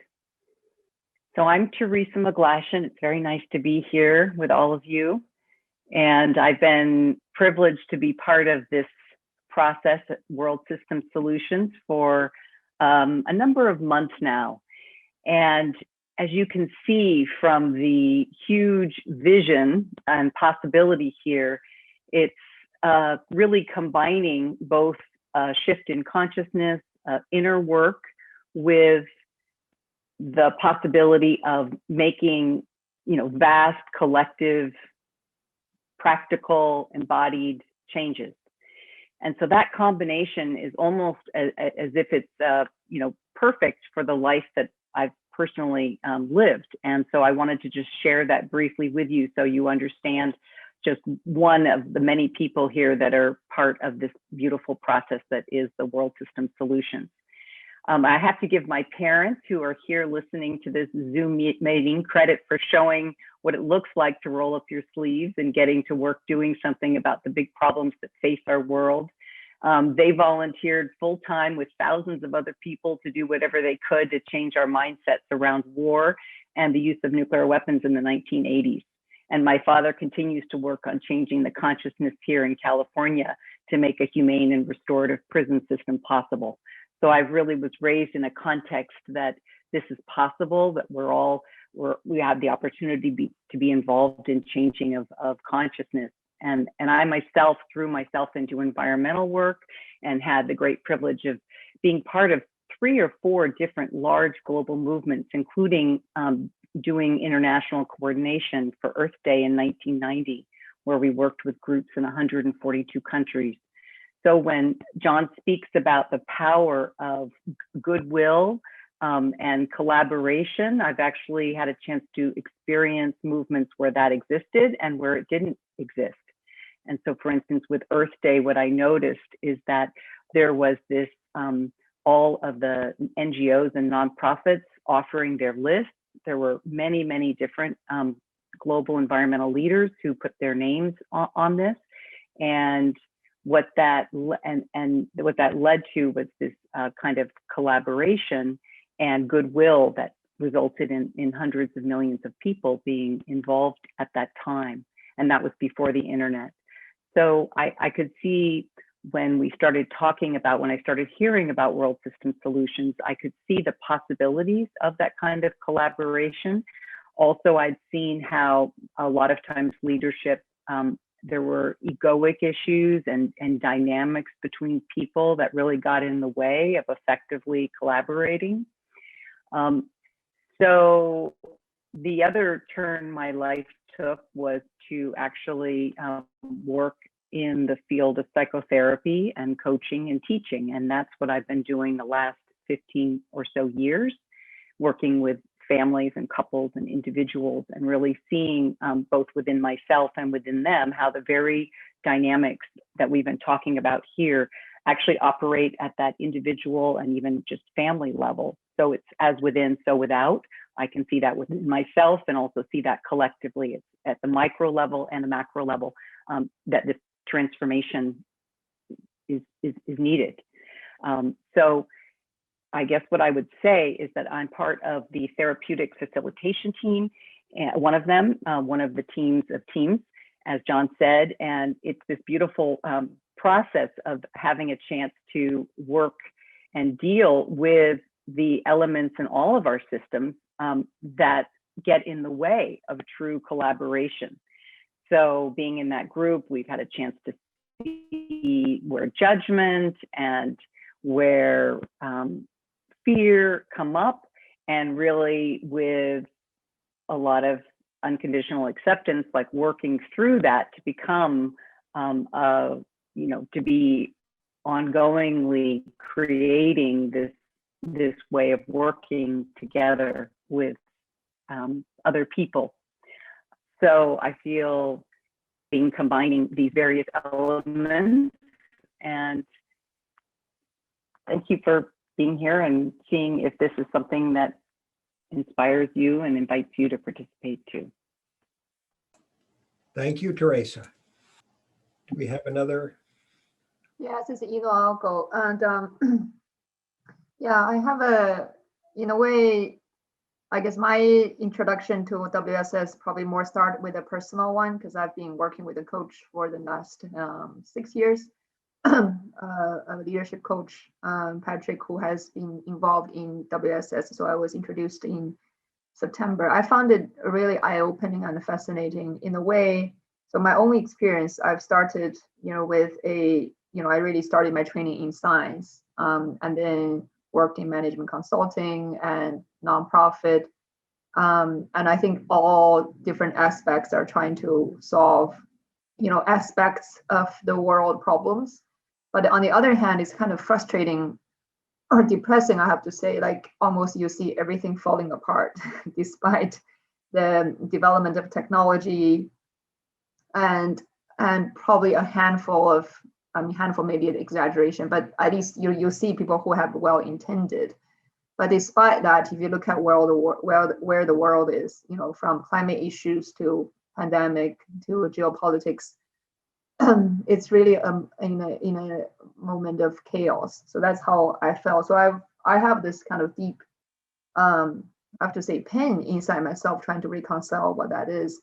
So I'm Teresa McGlashan. It's very nice to be here with all of you. And I've been privileged to be part of this process at World System Solutions for a number of months now. And as you can see from the huge vision and possibility here, it's really combining both a shift in consciousness, inner work, with the possibility of making, vast, collective, practical, embodied changes. And so that combination is almost as if it's, perfect for the life that I've personally lived. And so I wanted to just share that briefly with you so you understand just one of the many people here that are part of this beautiful process that is the World System Solutions. I have to give my parents who are here listening to this Zoom meeting credit for showing what it looks like to roll up your sleeves and getting to work doing something about the big problems that face our world. They volunteered full time with thousands of other people to do whatever they could to change our mindsets around war and the use of nuclear weapons in the 1980s. And my father continues to work on changing the consciousness here in California to make a humane and restorative prison system possible. So I really was raised in a context that this is possible, that we have the opportunity to be involved in changing of consciousness. And I myself threw myself into environmental work and had the great privilege of being part of 3 or 4 different large global movements, including doing international coordination for Earth Day in 1990, where we worked with groups in 142 countries. So when John speaks about the power of goodwill and collaboration, I've actually had a chance to experience movements where that existed and where it didn't exist. And so, for instance, with Earth Day, what I noticed is that there was this, all of the NGOs and nonprofits offering their list. There were many, many different global environmental leaders who put their names on this. And what that led to was this kind of collaboration and goodwill that resulted in hundreds of millions of people being involved at that time. And that was before the internet. So I could see when I started hearing about World System Solutions, I could see the possibilities of that kind of collaboration. Also, I'd seen how a lot of times leadership, there were egoic issues and dynamics between people that really got in the way of effectively collaborating. So the other turn my life took was to actually work in the field of psychotherapy and coaching and teaching. And that's what I've been doing the last 15 or so years, working with families and couples and individuals, and really seeing both within myself and within them how the very dynamics that we've been talking about here actually operate at that individual and even just family level. So it's as within, so without. I can see that within myself and also see that collectively. It's at the micro level and the macro level that this transformation is needed. So I guess what I would say is that I'm part of the therapeutic facilitation team, one of the teams, as John said, and it's this beautiful process of having a chance to work and deal with the elements in all of our systems that get in the way of true collaboration. So being in that group, we've had a chance to see where judgment and where fear come up, and really with a lot of unconditional acceptance, like working through that to become, to be ongoingly creating this way of working together with other people. So I feel combining these various elements. And thank you for being here and seeing if this is something that inspires you and invites you to participate too. Thank you, Teresa. Do we have another? Yes, it's Ego. I'll go. And yeah, I have in a way, I guess my introduction to WSS probably more started with a personal one because I've been working with a coach for the last 6 years, a leadership coach, Patrick, who has been involved in WSS. So I was introduced in September. I found it really eye-opening and fascinating in a way. So my own experience, I've started, with I really started my training in science, and then worked in management consulting and nonprofit. And I think all different aspects are trying to solve, aspects of the world problems. But on the other hand, it's kind of frustrating or depressing, I have to say, like almost you see everything falling apart despite the development of technology and probably a handful of, handful maybe an exaggeration, but at least you see people who have well-intended. But despite that, if you look at where the world is, from climate issues to pandemic to geopolitics, it's really in a moment of chaos. So that's how I felt. So I have this kind of deep, I have to say, pain inside myself trying to reconcile what that is.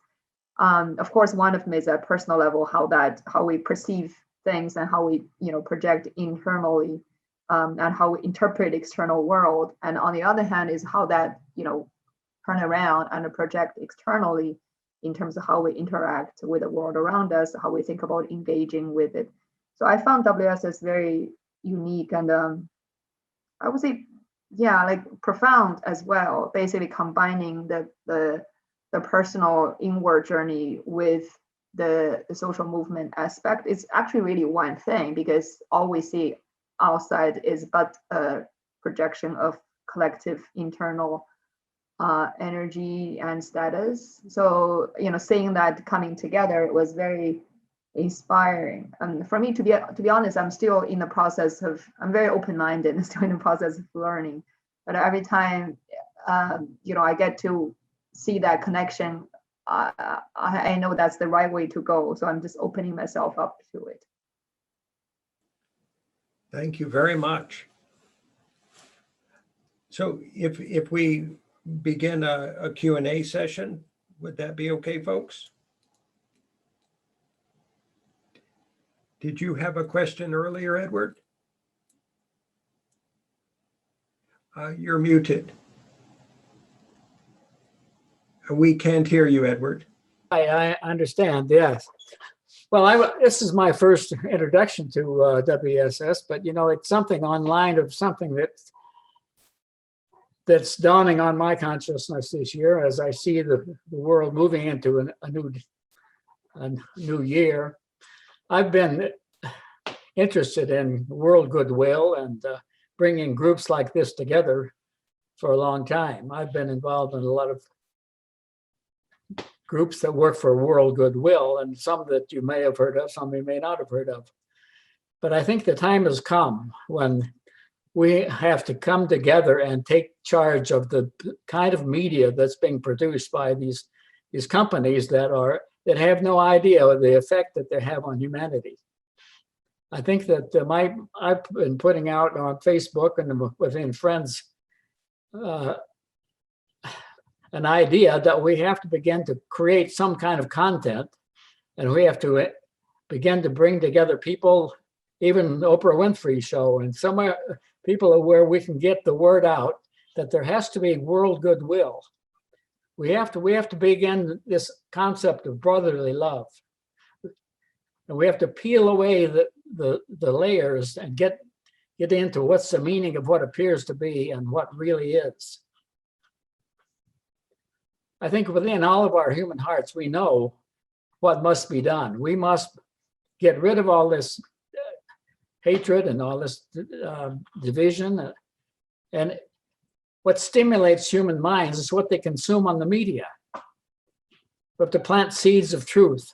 Of course, one of them is at personal level, how we perceive things and how we project internally, and how we interpret external world. And on the other hand is how that turn around and project externally in terms of how we interact with the world around us, how we think about engaging with it. So I found WSS very unique and I would say, yeah, like profound as well, basically combining the personal inward journey with the social movement aspect. It's actually really one thing because all we see outside is but a projection of collective internal energy and status. So seeing that coming together was very inspiring. And for me, to be honest, I'm still in the process of, I'm very open-minded and still in the process of learning. But every time I get to see that connection, I know that's the right way to go. So I'm just opening myself up to it. Thank you very much. So if we begin a Q&A session, would that be okay, folks? Did you have a question earlier, Edward? You're muted. We can't hear you, Edward. I understand, yes. Well, this is my first introduction to WSS, but it's something online of something that's dawning on my consciousness this year as I see the world moving into a new year. I've been interested in world goodwill and bringing groups like this together for a long time. I've been involved in a lot of groups that work for world goodwill, and some that you may have heard of, some you may not have heard of. But I think the time has come when we have to come together and take charge of the kind of media that's being produced by these companies that have no idea of the effect that they have on humanity. I think that I've been putting out on Facebook and within friends an idea that we have to begin to create some kind of content, and we have to begin to bring together people, even the Oprah Winfrey show, and somewhere people where we can get the word out that there has to be world goodwill. We have to begin this concept of brotherly love, and we have to peel away the layers and get into what's the meaning of what appears to be and what really is. I think within all of our human hearts, we know what must be done. We must get rid of all this hatred and all this division. And what stimulates human minds is what they consume on the media. We have to plant seeds of truth.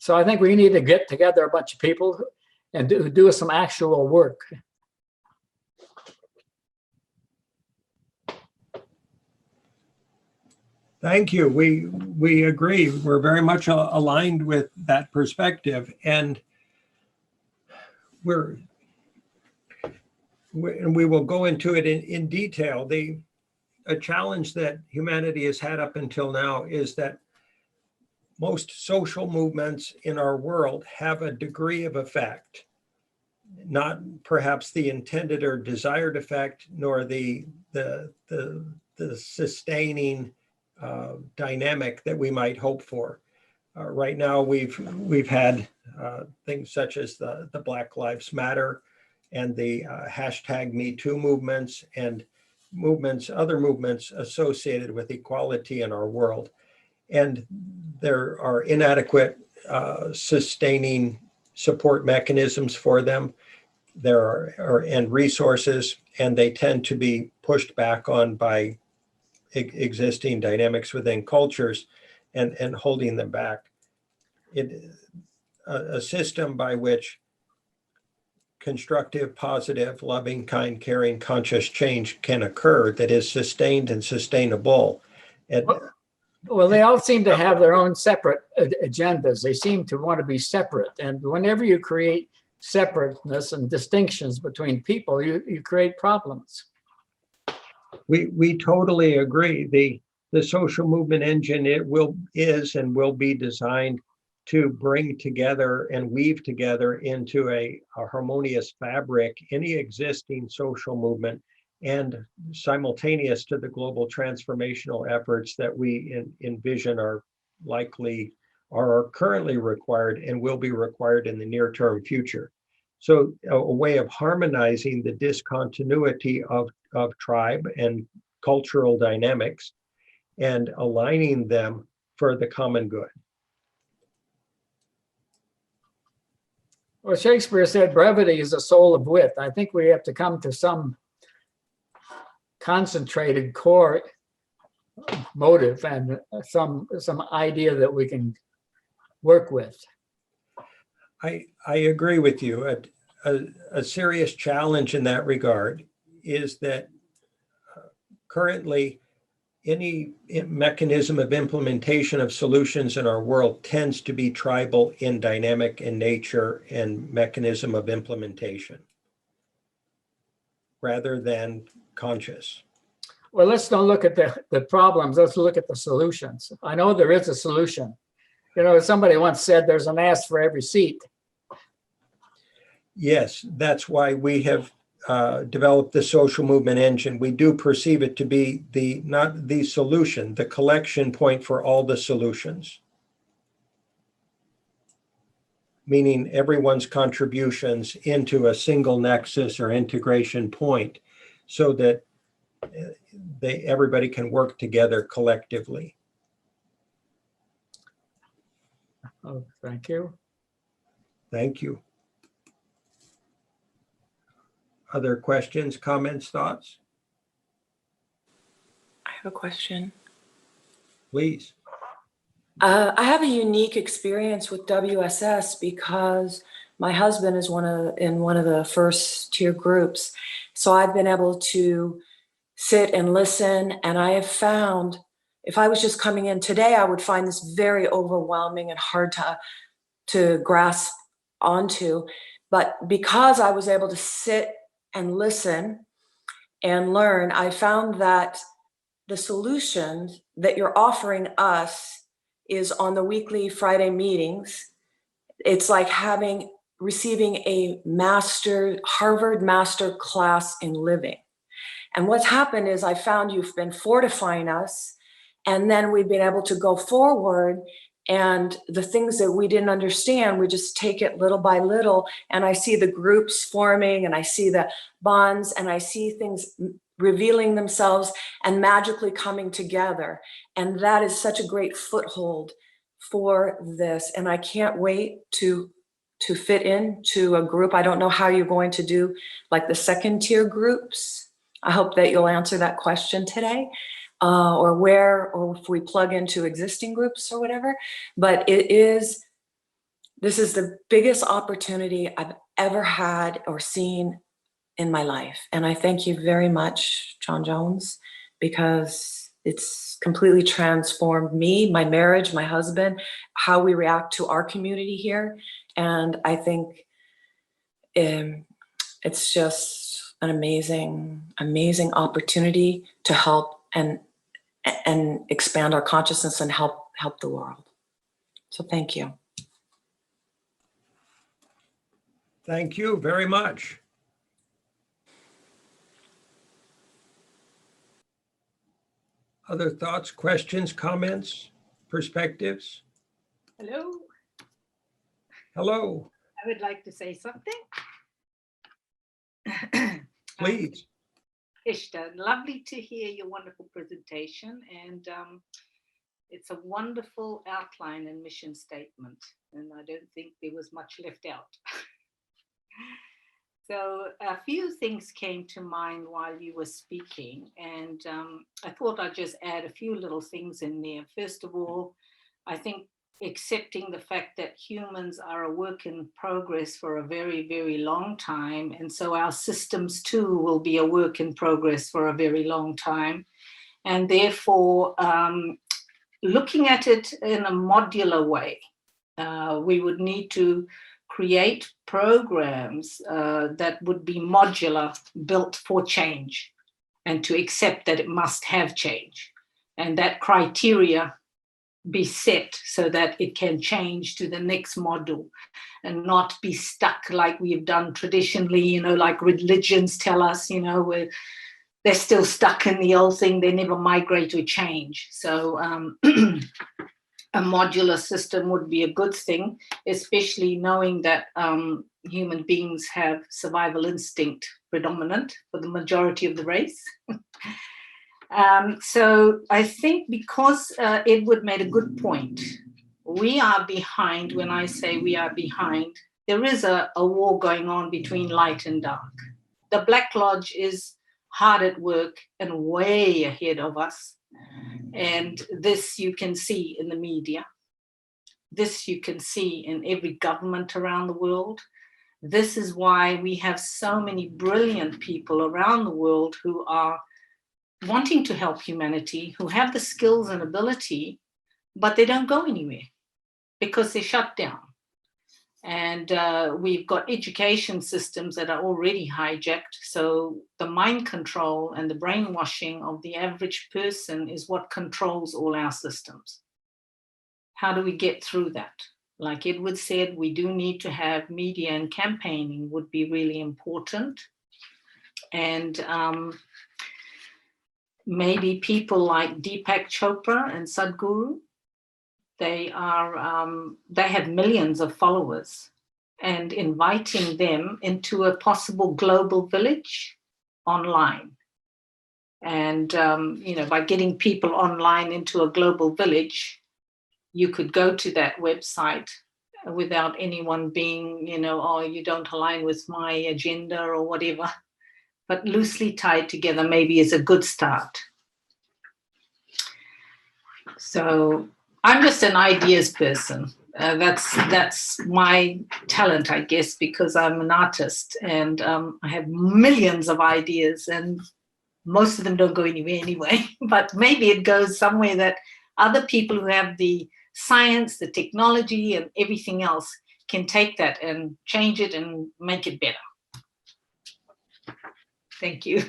So I think we need to get together a bunch of people and do some actual work. Thank you. We agree. We're very much aligned with that perspective, and we will go into it in detail. A challenge that humanity has had up until now is that most social movements in our world have a degree of effect, not perhaps the intended or desired effect, nor the sustaining dynamic that we might hope for. Right now, we've had things such as the Black Lives Matter and the hashtag Me Too movements and other movements associated with equality in our world. And there are inadequate sustaining support mechanisms for them. There are and resources, and they tend to be pushed back on by existing dynamics within cultures and holding them back. A system by which constructive, positive, loving, kind, caring, conscious change can occur that is sustained and sustainable. Well, they all seem to have their own separate agendas. They seem to want to be separate. And whenever you create separateness and distinctions between people, you create problems. We totally agree. The social movement engine, is and will be designed to bring together and weave together into a harmonious fabric any existing social movement, and simultaneous to the global transformational efforts that we envision are currently required and will be required in the near-term future. So a way of harmonizing the discontinuity of tribe and cultural dynamics and aligning them for the common good. Well, Shakespeare said brevity is the soul of wit. I think we have to come to some concentrated core motive and some idea that we can work with. I agree with you. A serious challenge in that regard is that currently any mechanism of implementation of solutions in our world tends to be tribal in dynamic in nature and mechanism of implementation rather than conscious. Well, let's don't look at the problems. Let's look at the solutions. I know there is a solution. You know, somebody once said there's an ass for every seat. Yes, that's why we have developed the social movement engine. We do perceive it to be not the solution, the collection point for all the solutions. Meaning everyone's contributions into a single nexus or integration point so that everybody can work together collectively. Oh, thank you. Thank you. Other questions, comments, thoughts? I have a question. Please. I have a unique experience with WSS because my husband is in one of the first tier groups. So I've been able to sit and listen, and I have found if I was just coming in today, I would find this very overwhelming and hard to grasp onto. But because I was able to sit and listen and learn, I found that the solution that you're offering us is on the weekly Friday meetings. It's like receiving a Harvard master class in living. And what's happened is I found you've been fortifying us, and then we've been able to go forward, and the things that we didn't understand, we just take it little by little. And I see the groups forming, and I see the bonds, and I see things revealing themselves and magically coming together. And that is such a great foothold for this. And I can't wait to fit into a group. I don't know how you're going to do like the second tier groups. I hope that you'll answer that question today, or if we plug into existing groups or whatever. But it is This is the biggest opportunity I've ever had or seen in my life. And I thank you very much, John Jones, because it's completely transformed me, my marriage, my husband, how we react to our community here. And I think it's just an amazing, amazing opportunity to help and expand our consciousness and help the world. So thank you. Thank you very much. Other thoughts, questions, comments, perspectives? Hello, Hello, I would like to say something. please. Ishta, lovely to hear your wonderful presentation, and it's a wonderful outline and mission statement, and I don't think there was much left out. So a few things came to mind while you were speaking, and I thought I'd just add a few little things in there. First of all, I think accepting the fact that humans are a work in progress for a very, very long time. And so our systems too will be a work in progress for a very long time. And therefore, looking at it in a modular way, we would need to create programs that would be modular, built for change, and to accept that it must have change. And that criteria be set so that it can change to the next model and not be stuck like we've done traditionally, you know, like religions tell us, you know, where they're still stuck in the old thing, they never migrate or change. So a modular system would be a good thing, especially knowing that human beings have survival instinct predominant for the majority of the race. So I think because Edward made a good point, we are behind. When I say we are behind, there is a war going on between light and dark. The Black Lodge is hard at work and way ahead of us. And this you can see in the media. This you can see in every government around the world. This is why we have so many brilliant people around the world who are wanting to help humanity, who have the skills and ability, but they don't go anywhere because they're shut down. And we've got education systems that are already hijacked. So the mind control and the brainwashing of the average person is what controls all our systems. How do we get through that? Like Edward said, we do need to have media, and campaigning would be really important. And maybe people like Deepak Chopra and Sadhguru, they have millions of followers, and inviting them into a possible global village online. And, you know, by getting people online into a global village, you could go to that website without anyone being, you know, oh, you don't align with my agenda or whatever. But loosely tied together maybe is a good start. So I'm just an ideas person. That's my talent, I guess, because I'm an artist, and I have millions of ideas, and most of them don't go anywhere anyway. But maybe it goes somewhere that other people who have the science, the technology, and everything else can take that and change it and make it better. Thank you.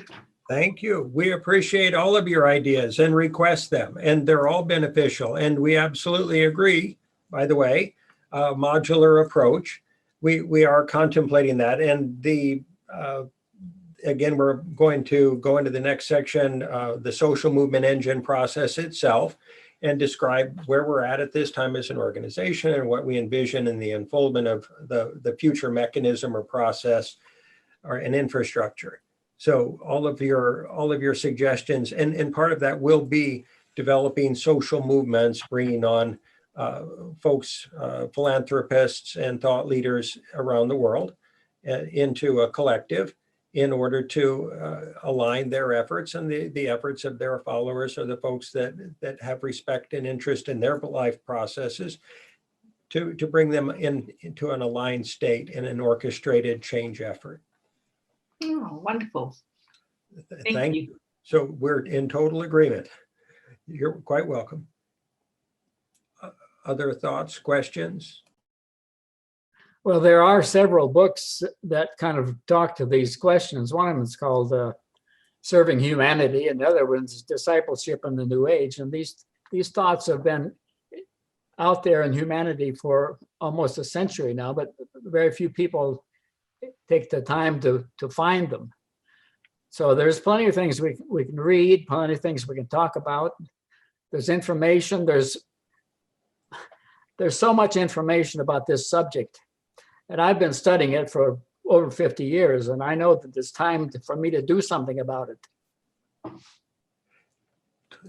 Thank you. We appreciate all of your ideas and request them, and they're all beneficial. And we absolutely agree, by the way, modular approach. We are contemplating that. And the again, we're going to go into the next section, the social movement engine process itself, and describe where we're at this time as an organization and what we envision in the unfoldment of the future mechanism or process or an infrastructure. So all of your suggestions, and part of that will be developing social movements, bringing on folks, philanthropists and thought leaders around the world into a collective in order to align their efforts and the efforts of their followers or the folks that have respect and interest in their life processes to bring them into an aligned state in an orchestrated change effort. Oh, wonderful. Thank Thank you. So we're in total agreement. You're quite welcome. Other thoughts, questions? Well, there are several books that kind of talk to these questions. One of them is called Serving Humanity, and the other one's Discipleship in the New Age. And these thoughts have been out there in humanity for almost a century now, but very few people take the time to find them. So there's plenty of things we can read, plenty of things we can talk about. There's information, there's so much information about this subject. And I've been studying it for over 50 years, and I know that it's time for me to do something about it.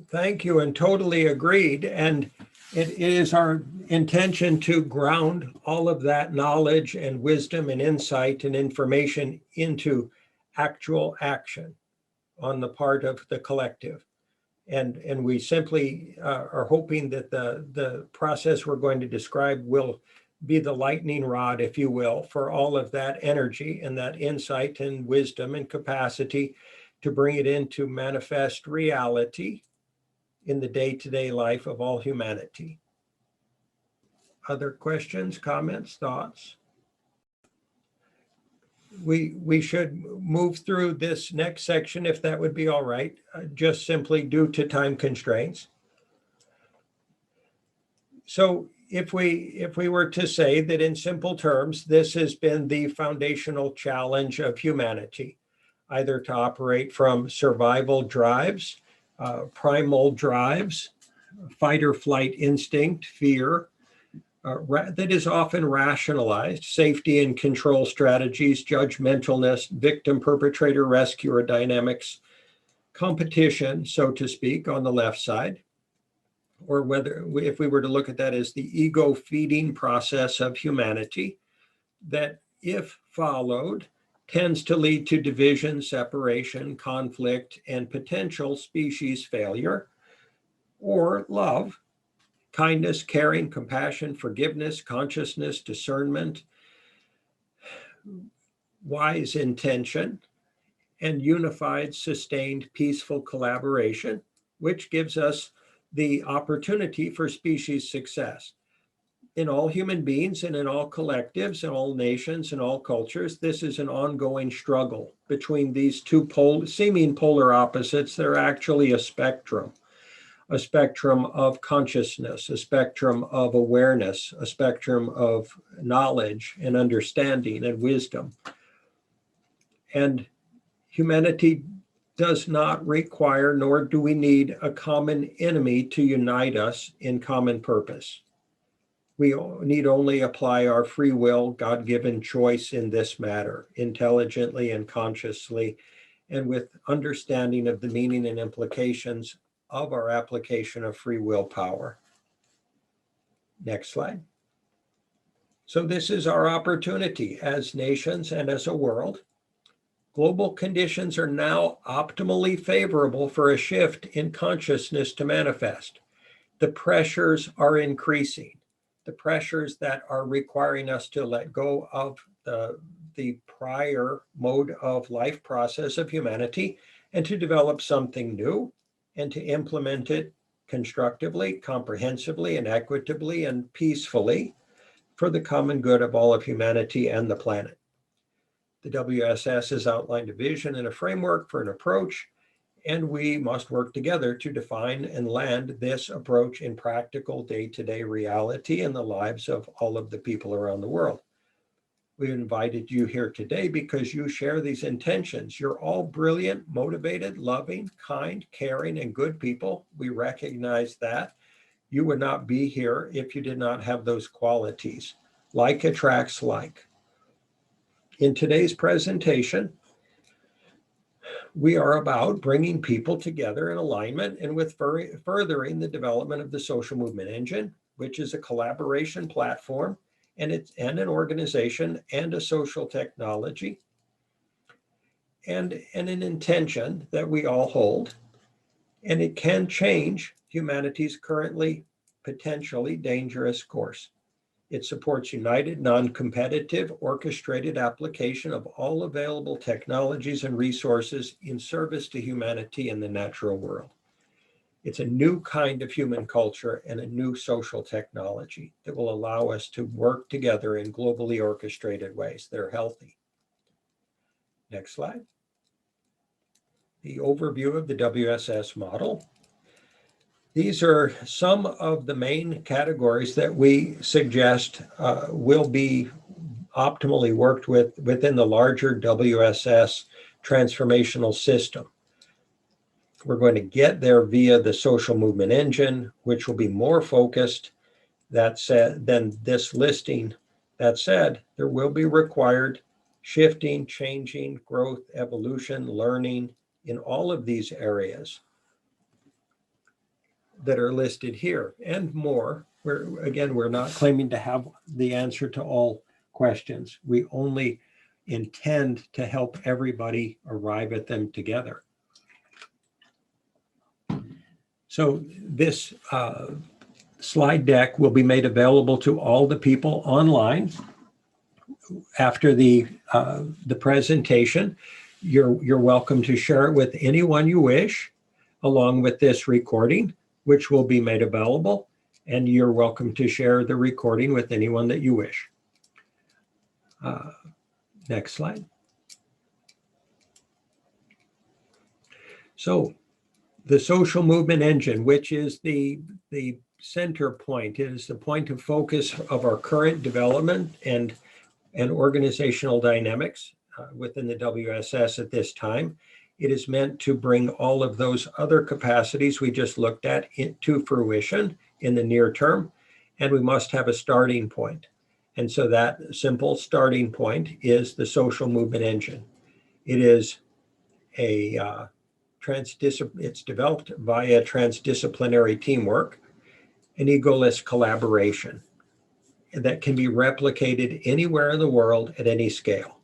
Thank you, and totally agreed. And it is our intention to ground all of that knowledge and wisdom and insight and information into actual action on the part of the collective. And we simply are hoping that the process we're going to describe will be the lightning rod, if you will, for all of that energy and that insight and wisdom and capacity to bring it into manifest reality in the day-to-day life of all humanity. Other questions, comments, thoughts? We should move through this next section, if that would be all right, just simply due to time constraints. So if we were to say that in simple terms, this has been the foundational challenge of humanity, either to operate from survival drives, primal drives, fight or flight instinct, fear, that is often rationalized, safety and control strategies, judgmentalness, victim, perpetrator, rescuer dynamics, competition, so to speak, on the left side, or whether, if we were to look at that as the ego feeding process of humanity, that if followed, tends to lead to division, separation, conflict, and potential species failure, or love, kindness, caring, compassion, forgiveness, consciousness, discernment, wise intention, and unified, sustained, peaceful collaboration, which gives us the opportunity for species success. In all human beings and in all collectives and all nations and all cultures, this is an ongoing struggle between these two seeming polar opposites. They're actually a spectrum of consciousness, a spectrum of awareness, a spectrum of knowledge and understanding and wisdom. And humanity does not require, nor do we need, a common enemy to unite us in common purpose. We need only apply our free will, God-given choice in this matter, intelligently and consciously, and with understanding of the meaning and implications of our application of free will power. Next slide. So this is our opportunity as nations and as a world. Global conditions are now optimally favorable for a shift in consciousness to manifest. The pressures are increasing. The pressures that are requiring us to let go of the prior mode of life process of humanity and to develop something new and to implement it constructively, comprehensively, and equitably and peacefully for the common good of all of humanity and the planet. The WSS has outlined a vision and a framework for an approach, and we must work together to define and land this approach in practical day-to-day reality in the lives of all of the people around the world. We invited you here today because you share these intentions. You're all brilliant, motivated, loving, kind, caring, and good people. We recognize that. You would not be here if you did not have those qualities. Like attracts like. In today's presentation, we are about bringing people together in alignment and with furthering the development of the social movement engine, which is a collaboration platform and an organization and a social technology and an intention that we all hold. And it can change humanity's currently potentially dangerous course. It supports united, non-competitive, orchestrated application of all available technologies and resources in service to humanity and the natural world. It's a new kind of human culture and a new social technology that will allow us to work together in globally orchestrated ways that are healthy. Next slide. The overview of the WSS model. These are some of the main categories that we suggest will be optimally worked with within the larger WSS transformational system. We're going to get there via the social movement engine, which will be more focused than this listing. That said, there will be required shifting, changing, growth, evolution, learning in all of these areas that are listed here and more. We're not claiming to have the answer to all questions. We only intend to help everybody arrive at them together. So this slide deck will be made available to all the people online after the presentation. You're welcome to share it with anyone you wish, along with this recording, which will be made available, and you're welcome to share the recording with anyone that you wish. Next slide. So the social movement engine, which is the center point, is the point of focus of our current development and organizational dynamics within the WSS at this time. It is meant to bring all of those other capacities we just looked at into fruition in the near term, and we must have a starting point. And so that simple starting point is the social movement engine. It is it's developed via transdisciplinary teamwork and egoless collaboration that can be replicated anywhere in the world at any scale.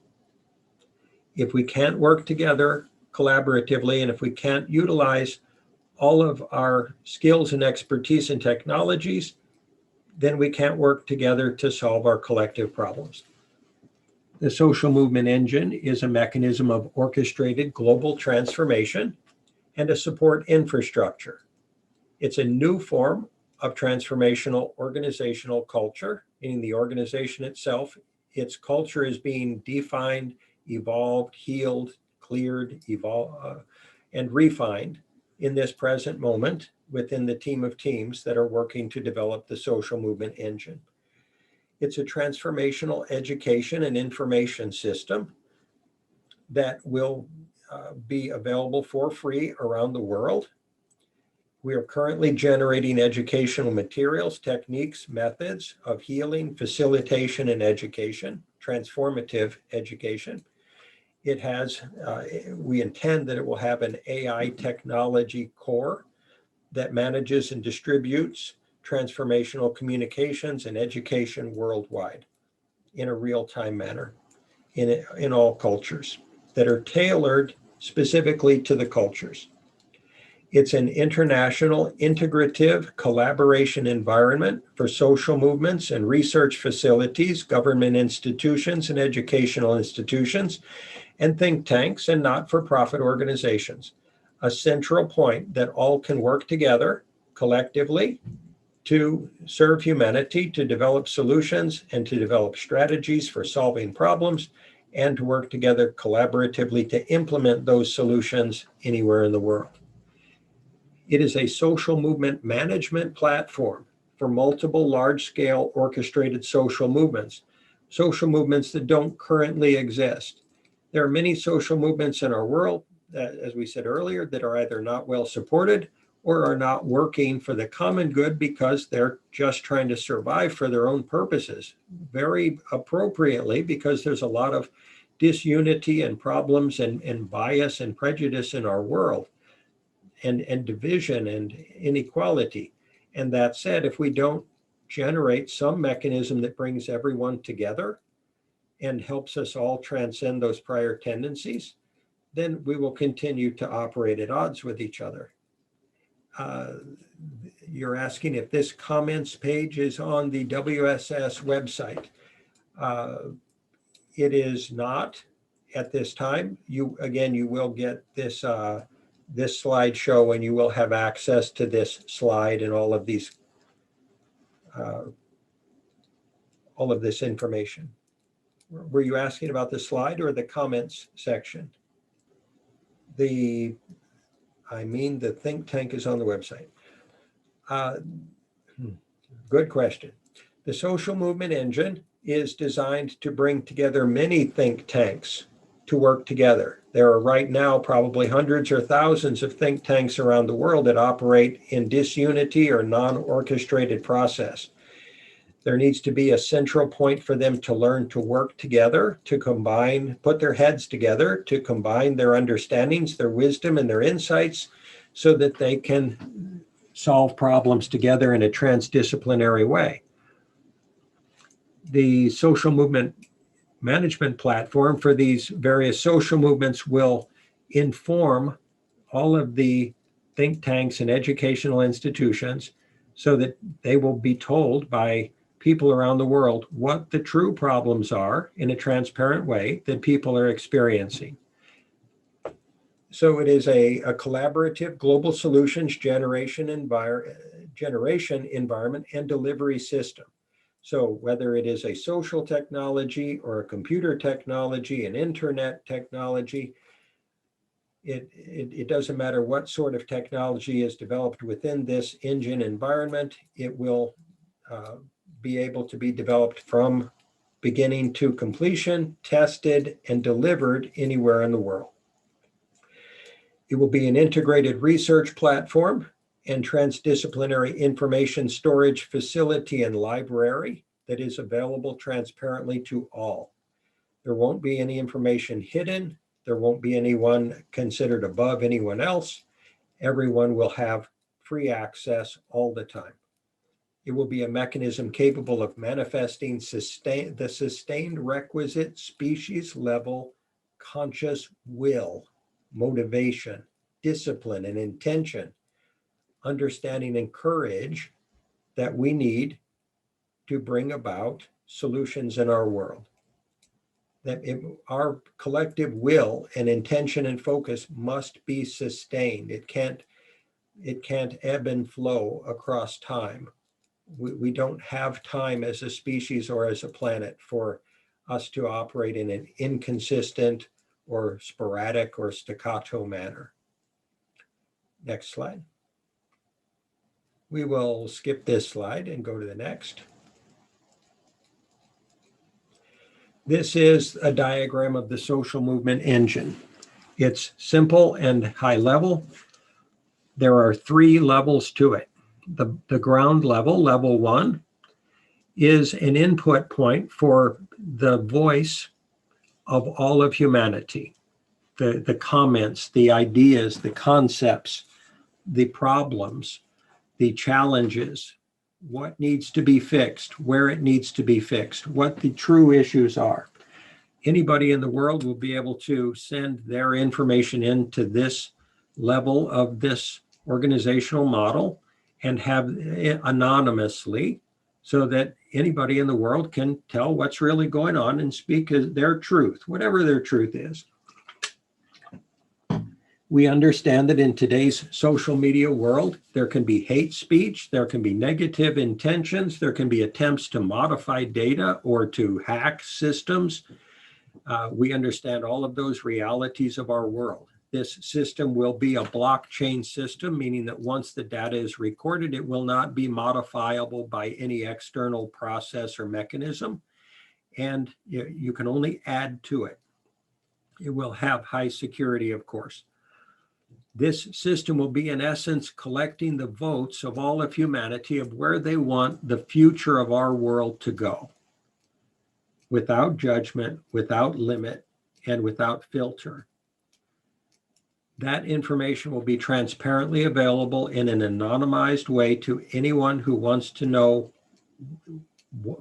If we can't work together collaboratively, and if we can't utilize all of our skills and expertise and technologies, then we can't work together to solve our collective problems. The social movement engine is a mechanism of orchestrated global transformation and a support infrastructure. It's a new form of transformational organizational culture, meaning the organization itself, its culture is being defined, evolved, healed, cleared, and refined in this present moment within the team of teams that are working to develop the social movement engine. It's a transformational education and information system that will be available for free around the world. We are currently generating educational materials, techniques, methods of healing, facilitation, and education, transformative education. It has, we intend that it will have an AI technology core that manages and distributes transformational communications and education worldwide in a real-time manner in all cultures that are tailored specifically to the cultures. It's an international integrative collaboration environment for social movements and research facilities, government institutions and educational institutions, and think tanks and not-for-profit organizations. A central point that all can work together collectively to serve humanity, to develop solutions and to develop strategies for solving problems, and to work together collaboratively to implement those solutions anywhere in the world. It is a social movement management platform for multiple large-scale orchestrated social movements that don't currently exist. There are many social movements in our world, as we said earlier, that are either not well supported or are not working for the common good because they're just trying to survive for their own purposes, very appropriately, because there's a lot of disunity and problems and bias and prejudice in our world, and division and inequality. And that said, if we don't generate some mechanism that brings everyone together and helps us all transcend those prior tendencies, then we will continue to operate at odds with each other. You're asking if this comments page is on the WSS website. It is not at this time. You will get this this slideshow, and you will have access to this slide and all of these all of this information. Were you asking about the slide or the comments section? The think tank is on the website. Good question. The social movement engine is designed to bring together many think tanks to work together. There are right now probably hundreds or thousands of think tanks around the world that operate in disunity or non-orchestrated process. There needs to be a central point for them to learn to work together, to combine, put their heads together, to combine their understandings, their wisdom, and their insights so that they can solve problems together in a transdisciplinary way. The social movement management platform for these various social movements will inform all of the think tanks and educational institutions so that they will be told by people around the world what the true problems are in a transparent way that people are experiencing. So it is a collaborative global solutions generation environment and delivery system. So whether it is a social technology or a computer technology, an internet technology, it doesn't matter what sort of technology is developed within this engine environment, it will be able to be developed from beginning to completion, tested, and delivered anywhere in the world. It will be an integrated research platform and transdisciplinary information storage facility and library that is available transparently to all. There won't be any information hidden. There won't be anyone considered above anyone else. Everyone will have free access all the time. It will be a mechanism capable of manifesting the sustained requisite species level conscious will, motivation, discipline, and intention, understanding and courage that we need to bring about solutions in our world. That our collective will and intention and focus must be sustained. It can't ebb and flow across time. We don't have time as a species or as a planet for us to operate in an inconsistent or sporadic or staccato manner. Next slide. We will skip this slide and go to the next. This is a diagram of the social movement engine. It's simple and high level. There are 3 levels to it. The ground level, level 1, is an input point for the voice of all of humanity. The comments, the ideas, the concepts, the problems, the challenges, what needs to be fixed, where it needs to be fixed, what the true issues are. Anybody in the world will be able to send their information into this level of this organizational model and have it anonymously so that anybody in the world can tell what's really going on and speak their truth, whatever their truth is. We understand that in today's social media world, there can be hate speech, there can be negative intentions, there can be attempts to modify data or to hack systems. We understand all of those realities of our world. This system will be a blockchain system, meaning that once the data is recorded, it will not be modifiable by any external process or mechanism. And you can only add to it. It will have high security, of course. This system will be, in essence, collecting the votes of all of humanity of where they want the future of our world to go, without judgment, without limit, and without filter. That information will be transparently available in an anonymized way to anyone who wants to know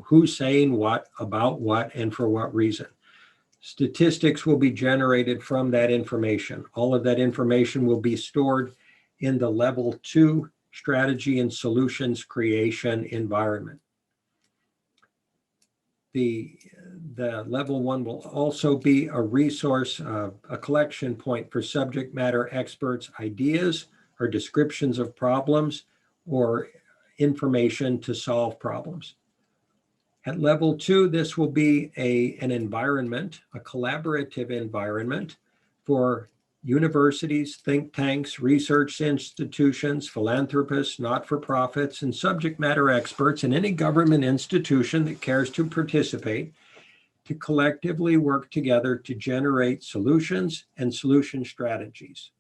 who's saying what, about what, and for what reason. Statistics will be generated from that information. All of that information will be stored in the level 2 strategy and solutions creation environment. The level 1 will also be a resource, a collection point for subject matter experts' ideas or descriptions of problems or information to solve problems. At level 2, this will be an environment, a collaborative environment for universities, think tanks, research institutions, philanthropists, not-for-profits, and subject matter experts, and any government institution that cares to participate to collectively work together to generate solutions and solution strategies.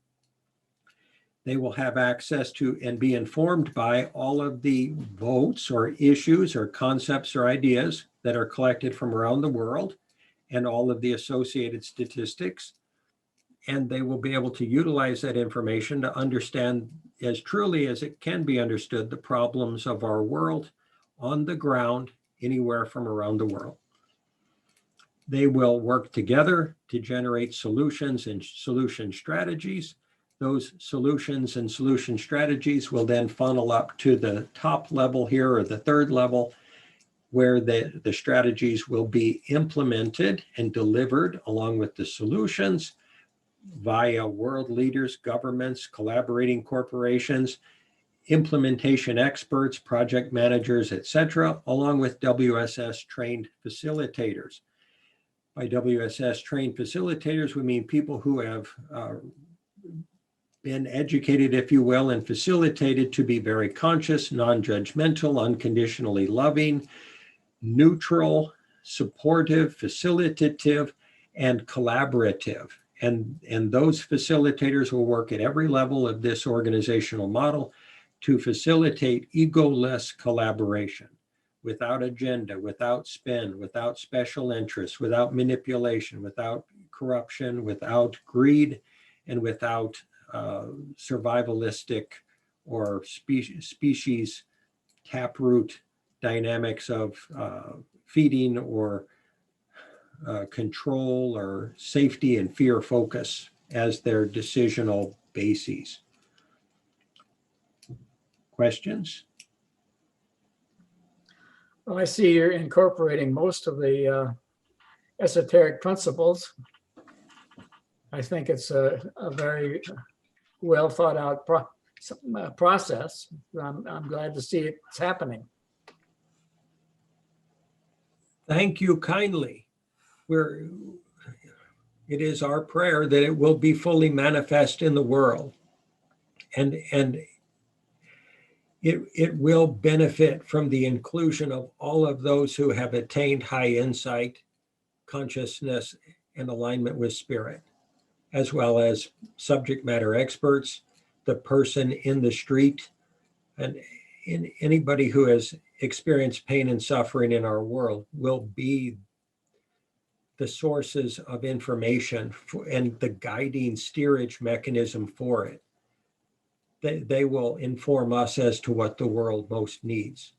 They will have access to and be informed by all of the votes or issues or concepts or ideas that are collected from around the world and all of the associated statistics. And they will be able to utilize that information to understand as truly as it can be understood the problems of our world on the ground, anywhere from around the world. They will work together to generate solutions and solution strategies. Those solutions and solution strategies will then funnel up to the top level here, or the third level, where the strategies will be implemented and delivered along with the solutions via world leaders, governments, collaborating corporations, implementation experts, project managers, etc., along with WSS trained facilitators. By WSS trained facilitators, we mean people who have been educated, if you will, and facilitated to be very conscious, non-judgmental, unconditionally loving, neutral, supportive, facilitative, and collaborative. And those facilitators will work at every level of this organizational model to facilitate egoless collaboration, without agenda, without spin, without special interests, without manipulation, without corruption, without greed, and without survivalistic or species taproot dynamics of feeding or control or safety and fear focus as their decisional bases. Questions? Well, I see you're incorporating most of the esoteric principles. I think it's a very well thought out process. I'm glad to see it's happening. Thank you kindly. It is our prayer that it will be fully manifest in the world, and it will benefit from the inclusion of all of those who have attained high insight, consciousness, and alignment with spirit, as well as subject matter experts, the person in the street, and anybody who has experienced pain and suffering in our world will be the sources of information and the guiding steerage mechanism for it. They will inform us as to what the world most needs.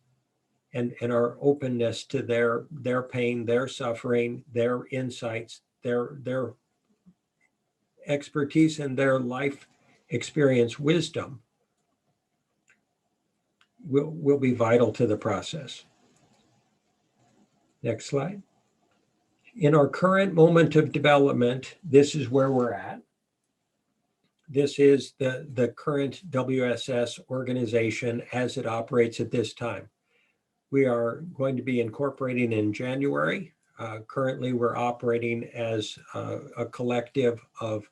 And our openness to their pain, their suffering, their insights, their expertise, and their life experience wisdom will be vital to the process. Next slide. In our current moment of development, this is where we're at. This is the current WSS organization as it operates at this time. We are going to be incorporating in January. Currently, we're operating as a collective of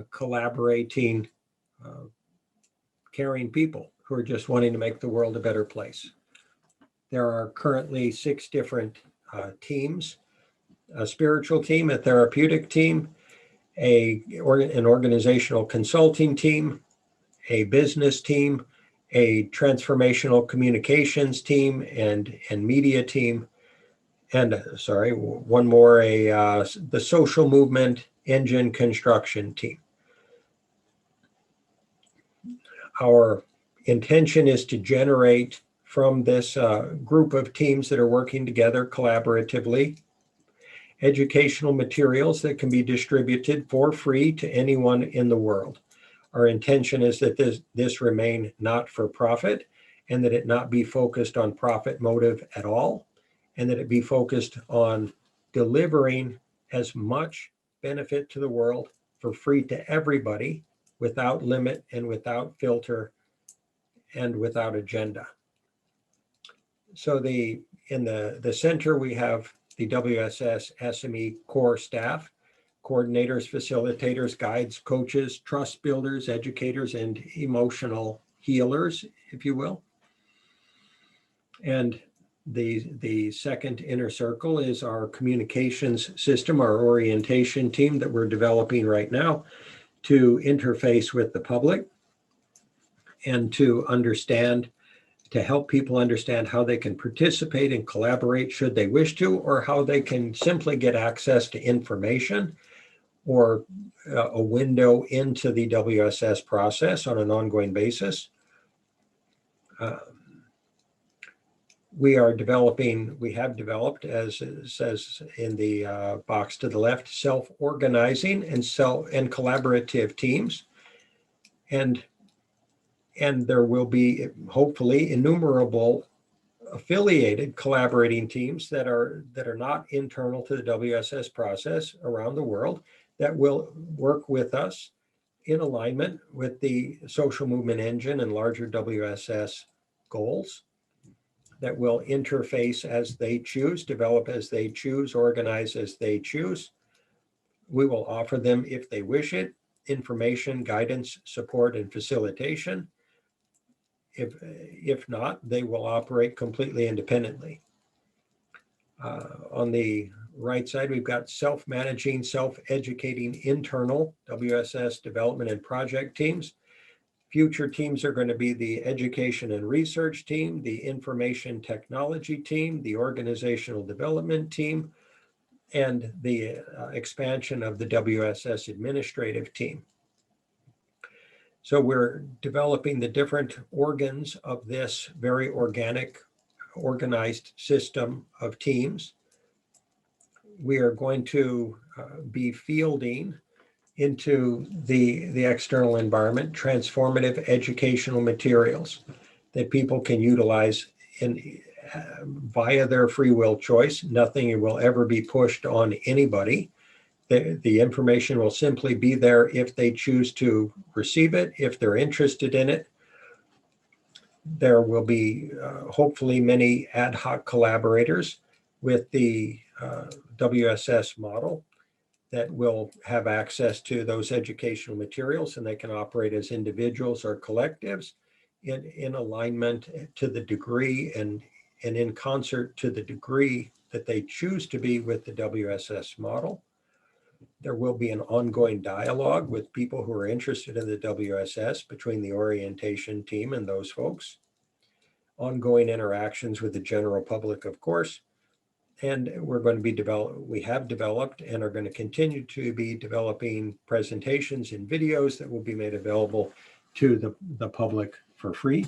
collaborating, caring people who are just wanting to make the world a better place. There are currently 6 different teams: a spiritual team, a therapeutic team, an organizational consulting team, a business team, a transformational communications team, and media team, and one more, the social movement engine construction team. Our intention is to generate from this group of teams that are working together collaboratively educational materials that can be distributed for free to anyone in the world. Our intention is that this remain not for profit, and that it not be focused on profit motive at all, and that it be focused on delivering as much benefit to the world for free to everybody, without limit and without filter and without agenda. So in the center, we have the WSS SME core staff, coordinators, facilitators, guides, coaches, trust builders, educators, and emotional healers, if you will. And the second inner circle is our communications system, our orientation team that we're developing right now to interface with the public and to help people understand how they can participate and collaborate should they wish to, or how they can simply get access to information or a window into the WSS process on an ongoing basis. We have developed, as it says in the box to the left, self-organizing and collaborative teams. And there will be hopefully innumerable affiliated collaborating teams that are not internal to the WSS process around the world, that will work with us in alignment with the social movement engine and larger WSS goals, that will interface as they choose, develop as they choose, organize as they choose. We will offer them, if they wish it, information, guidance, support, and facilitation. If not, they will operate completely independently. On the right side, we've got self-managing, self-educating internal WSS development and project teams. Future teams are going to be the education and research team, the information technology team, the organizational development team, and the expansion of the WSS administrative team. So we're developing the different organs of this very organized system of teams. We are going to be fielding into the external environment transformative educational materials that people can utilize via their free will choice. Nothing will ever be pushed on anybody. The information will simply be there if they choose to receive it, if they're interested in it. There will be hopefully many ad hoc collaborators with the WSS model that will have access to those educational materials, and they can operate as individuals or collectives in alignment to the degree and in concert to the degree that they choose to be with the WSS model. There will be an ongoing dialogue with people who are interested in the WSS between the orientation team and those folks. Ongoing interactions with the general public, of course. And we're going to be we have developed and are going to continue to be developing presentations and videos that will be made available to the public for free.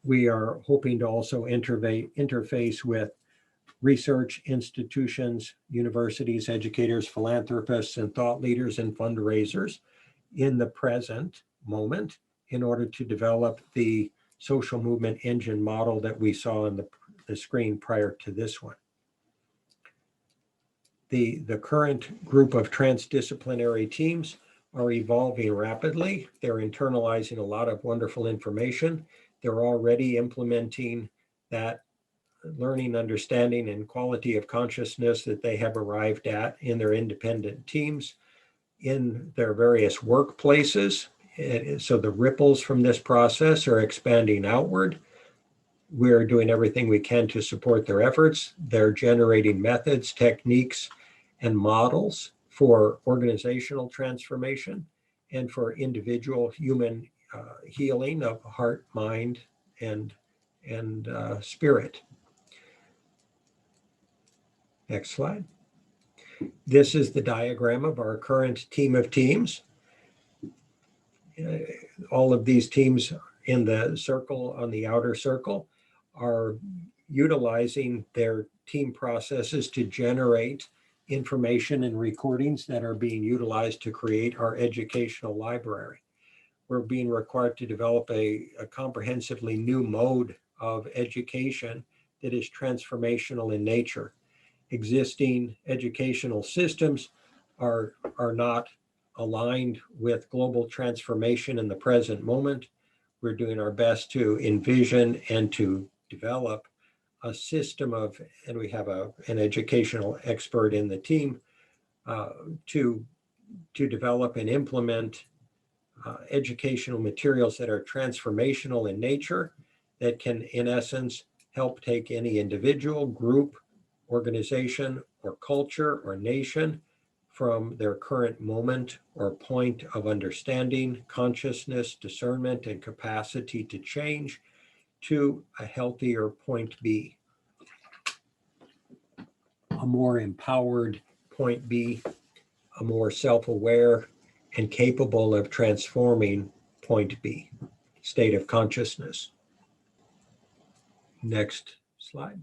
We are hoping to also interface with research institutions, universities, educators, philanthropists, and thought leaders and fundraisers in the present moment in order to develop the social movement engine model that we saw on the screen prior to this one. The current group of transdisciplinary teams are evolving rapidly. They're internalizing a lot of wonderful information. They're already implementing that learning, understanding, and quality of consciousness that they have arrived at in their independent teams, in their various workplaces. So the ripples from this process are expanding outward. We're doing everything we can to support their efforts. They're generating methods, techniques, and models for organizational transformation and for individual human healing of heart, mind, and spirit. Next slide. This is the diagram of our current team of teams. All of these teams in the circle, on the outer circle, are utilizing their team processes to generate information and recordings that are being utilized to create our educational library. We're being required to develop a comprehensively new mode of education that is transformational in nature. Existing educational systems are not aligned with global transformation in the present moment. We're doing our best to envision and to develop a system of, and we have an educational expert in the team to develop and implement educational materials that are transformational in nature, that can, in essence, help take any individual, group, organization, or culture, or nation from their current moment or point of understanding, consciousness, discernment, and capacity to change to a healthier point B, a more empowered point B, a more self-aware and capable of transforming point B, state of consciousness. Next slide.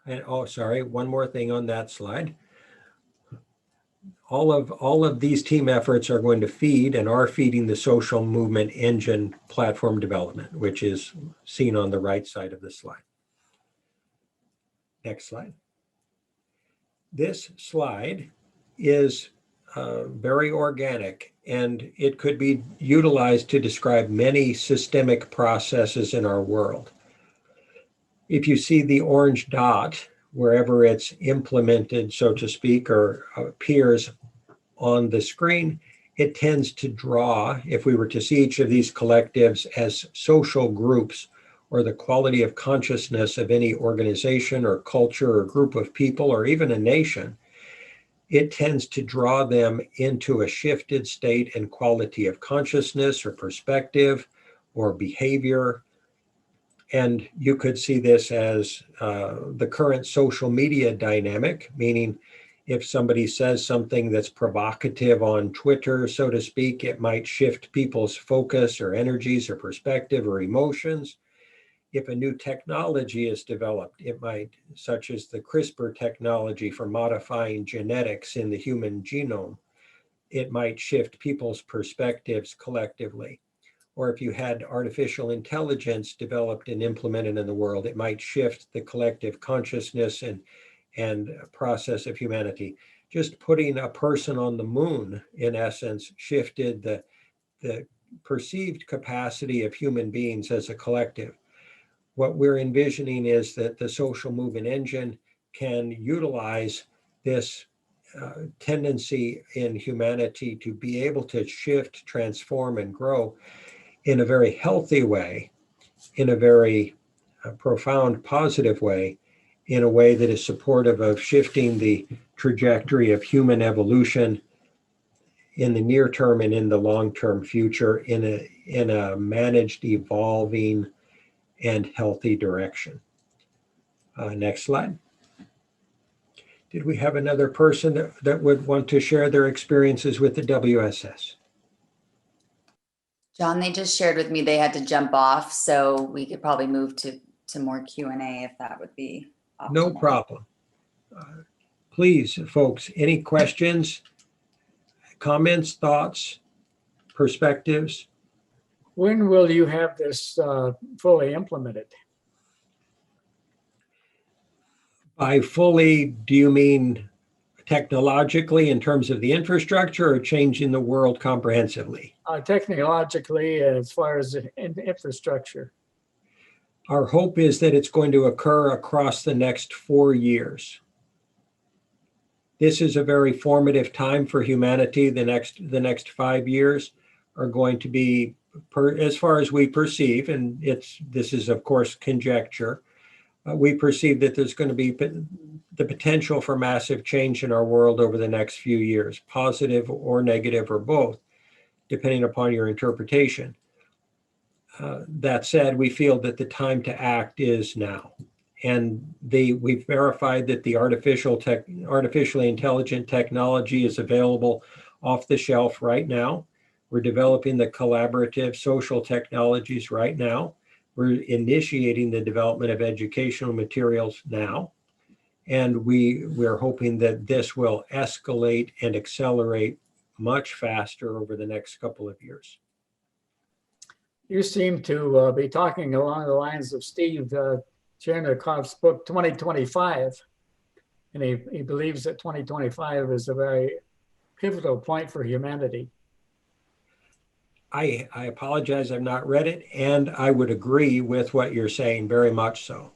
And oh, sorry, one more thing on that slide. All of these team efforts are going to feed and are feeding the social movement engine platform development, which is seen on the right side of the slide. Next slide. This slide is very organic, and it could be utilized to describe many systemic processes in our world. If you see the orange dot, wherever it's implemented, so to speak, or appears on the screen, it tends to draw, if we were to see each of these collectives as social groups, or the quality of consciousness of any organization or culture or group of people, or even a nation, it tends to draw them into a shifted state and quality of consciousness or perspective or behavior. And you could see this as the current social media dynamic, meaning if somebody says something that's provocative on Twitter, so to speak, it might shift people's focus or energies or perspective or emotions. If a new technology is developed, it might, such as the CRISPR technology for modifying genetics in the human genome, it might shift people's perspectives collectively. Or if you had artificial intelligence developed and implemented in the world, it might shift the collective consciousness and process of humanity. Just putting a person on the moon, in essence, shifted the perceived capacity of human beings as a collective. What we're envisioning is that the social movement engine can utilize this tendency in humanity to be able to shift, transform, and grow in a very healthy way, in a very profound, positive way, in a way that is supportive of shifting the trajectory of human evolution in the near term and in the long-term future in a managed, evolving, and healthy direction. Next slide. Did we have another person that would want to share their experiences with the WSS? John, they just shared with me they had to jump off, so we could probably move to more Q&A if that would be optimal. No problem. Please, folks, any questions, comments, thoughts, perspectives? When will you have this fully implemented? By fully, do you mean technologically in terms of the infrastructure, or changing the world comprehensively? Technologically, as far as infrastructure. Our hope is that it's going to occur across the next 4 years. This is a very formative time for humanity. The next 5 years are going to be, as far as we perceive, and this is of course conjecture, we perceive that there's going to be the potential for massive change in our world over the next few years, positive or negative or both, depending upon your interpretation. That said, we feel that the time to act is now. And we've verified that the artificially intelligent technology is available off the shelf right now. We're developing the collaborative social technologies right now. We're initiating the development of educational materials now. And we're hoping that this will escalate and accelerate much faster over the next couple of years. You seem to be talking along the lines of Steve Chernikov's book, 2025. And he believes that 2025 is a very pivotal point for humanity. I apologize, I've not read it, and I would agree with what you're saying, very much so.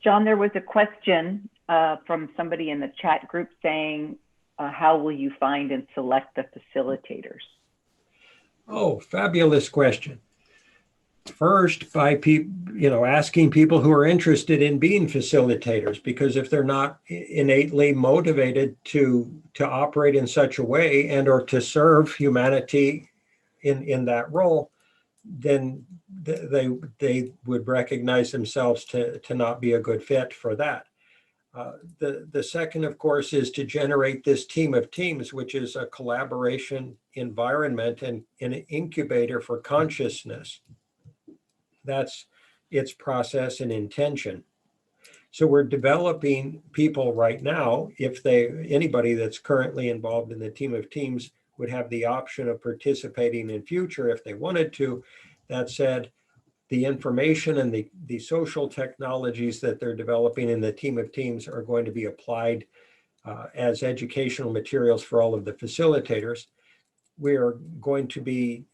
John, there was a question from somebody in the chat group saying, how will you find and select the facilitators? Oh, fabulous question. First, by asking people who are interested in being facilitators, because if they're not innately motivated to operate in such a way and or to serve humanity in that role, then they would recognize themselves to not be a good fit for that. The second, of course, is to generate this team of teams, which is a collaboration environment and an incubator for consciousness. That's its process and intention. So we're developing people right now. If anybody that's currently involved in the team of teams would have the option of participating in future if they wanted to. That said, the information and the social technologies that they're developing in the team of teams are going to be applied as educational materials for all of the facilitators. We're going to be,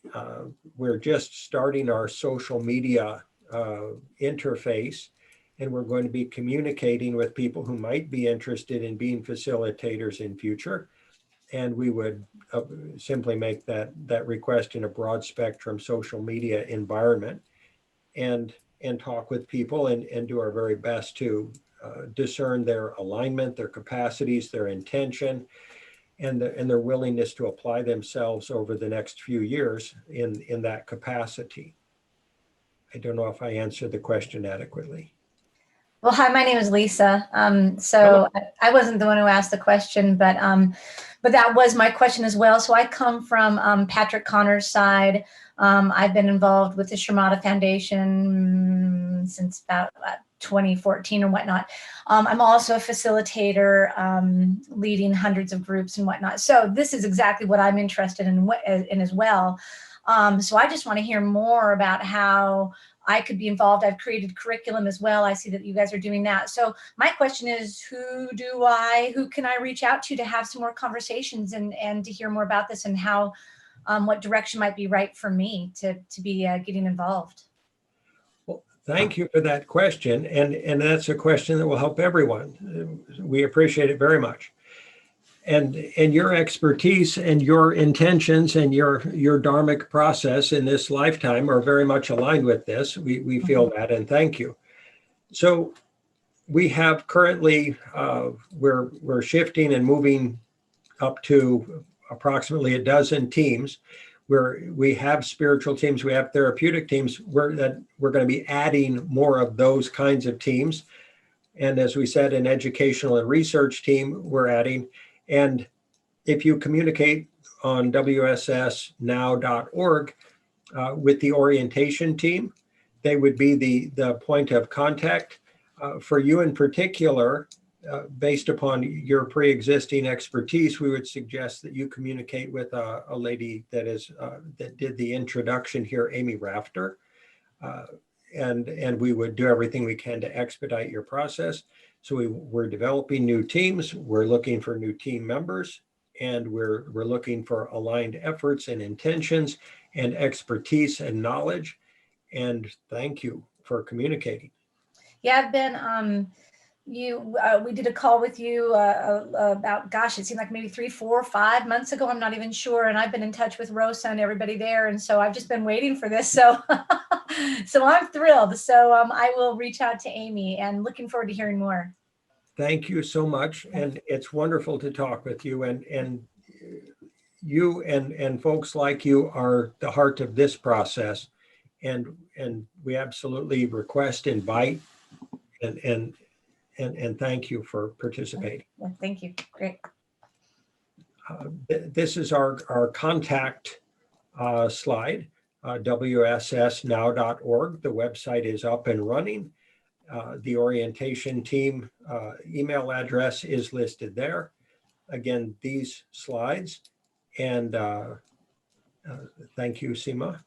we're just starting our social media interface, and we're going to be communicating with people who might be interested in being facilitators in future. And we would simply make that request in a broad spectrum social media environment and talk with people and do our very best to discern their alignment, their capacities, their intention, and their willingness to apply themselves over the next few years in that capacity. I don't know if I answered the question adequately. Well, hi, my name is Lisa. I wasn't the one who asked the question, but that was my question as well. So I come from Patrick Connor's side. I've been involved with the Shermata Foundation since about 2014 and whatnot. I'm also a facilitator, leading hundreds of groups and whatnot. So this is exactly what I'm interested in as well. So I just want to hear more about how I could be involved. I've created curriculum as well. I see that you guys are doing that. So my question is, who can I reach out to have some more conversations and to hear more about this and how, what direction might be right for me to be getting involved? Well, thank you for that question. And that's a question that will help everyone. We appreciate it very much. And your expertise and your intentions and your dharmic process in this lifetime are very much aligned with this. We feel that, and thank you. So we have currently, we're shifting and moving up to approximately a dozen teams where we have spiritual teams, we have therapeutic teams. We're going to be adding more of those kinds of teams. And as we said, an educational and research team we're adding. And if you communicate on WSSnow.org with the orientation team, they would be the point of contact for you in particular. Based upon your pre-existing expertise, we would suggest that you communicate with a lady that did the introduction here, Amy Rafter, and we would do everything we can to expedite your process. So we're developing new teams. We're looking for new team members, and we're looking for aligned efforts and intentions and expertise and knowledge. And thank you for communicating. Yeah, I've been, we did a call with you about, gosh, it seemed like maybe 3, 4, 5 months ago. I'm not even sure. And I've been in touch with Rosa and everybody there. And so I've just been waiting for this. So, so I'm thrilled. So I will reach out to Amy and looking forward to hearing more. Thank you so much. And it's wonderful to talk with you. And you and folks like you are the heart of this process. And we absolutely request, invite, and thank you for participating. Well, thank you. Great. This is our contact slide, wssnow.org. The website is up and running. The orientation team email address is listed there. Again, these slides, and thank you, Seema.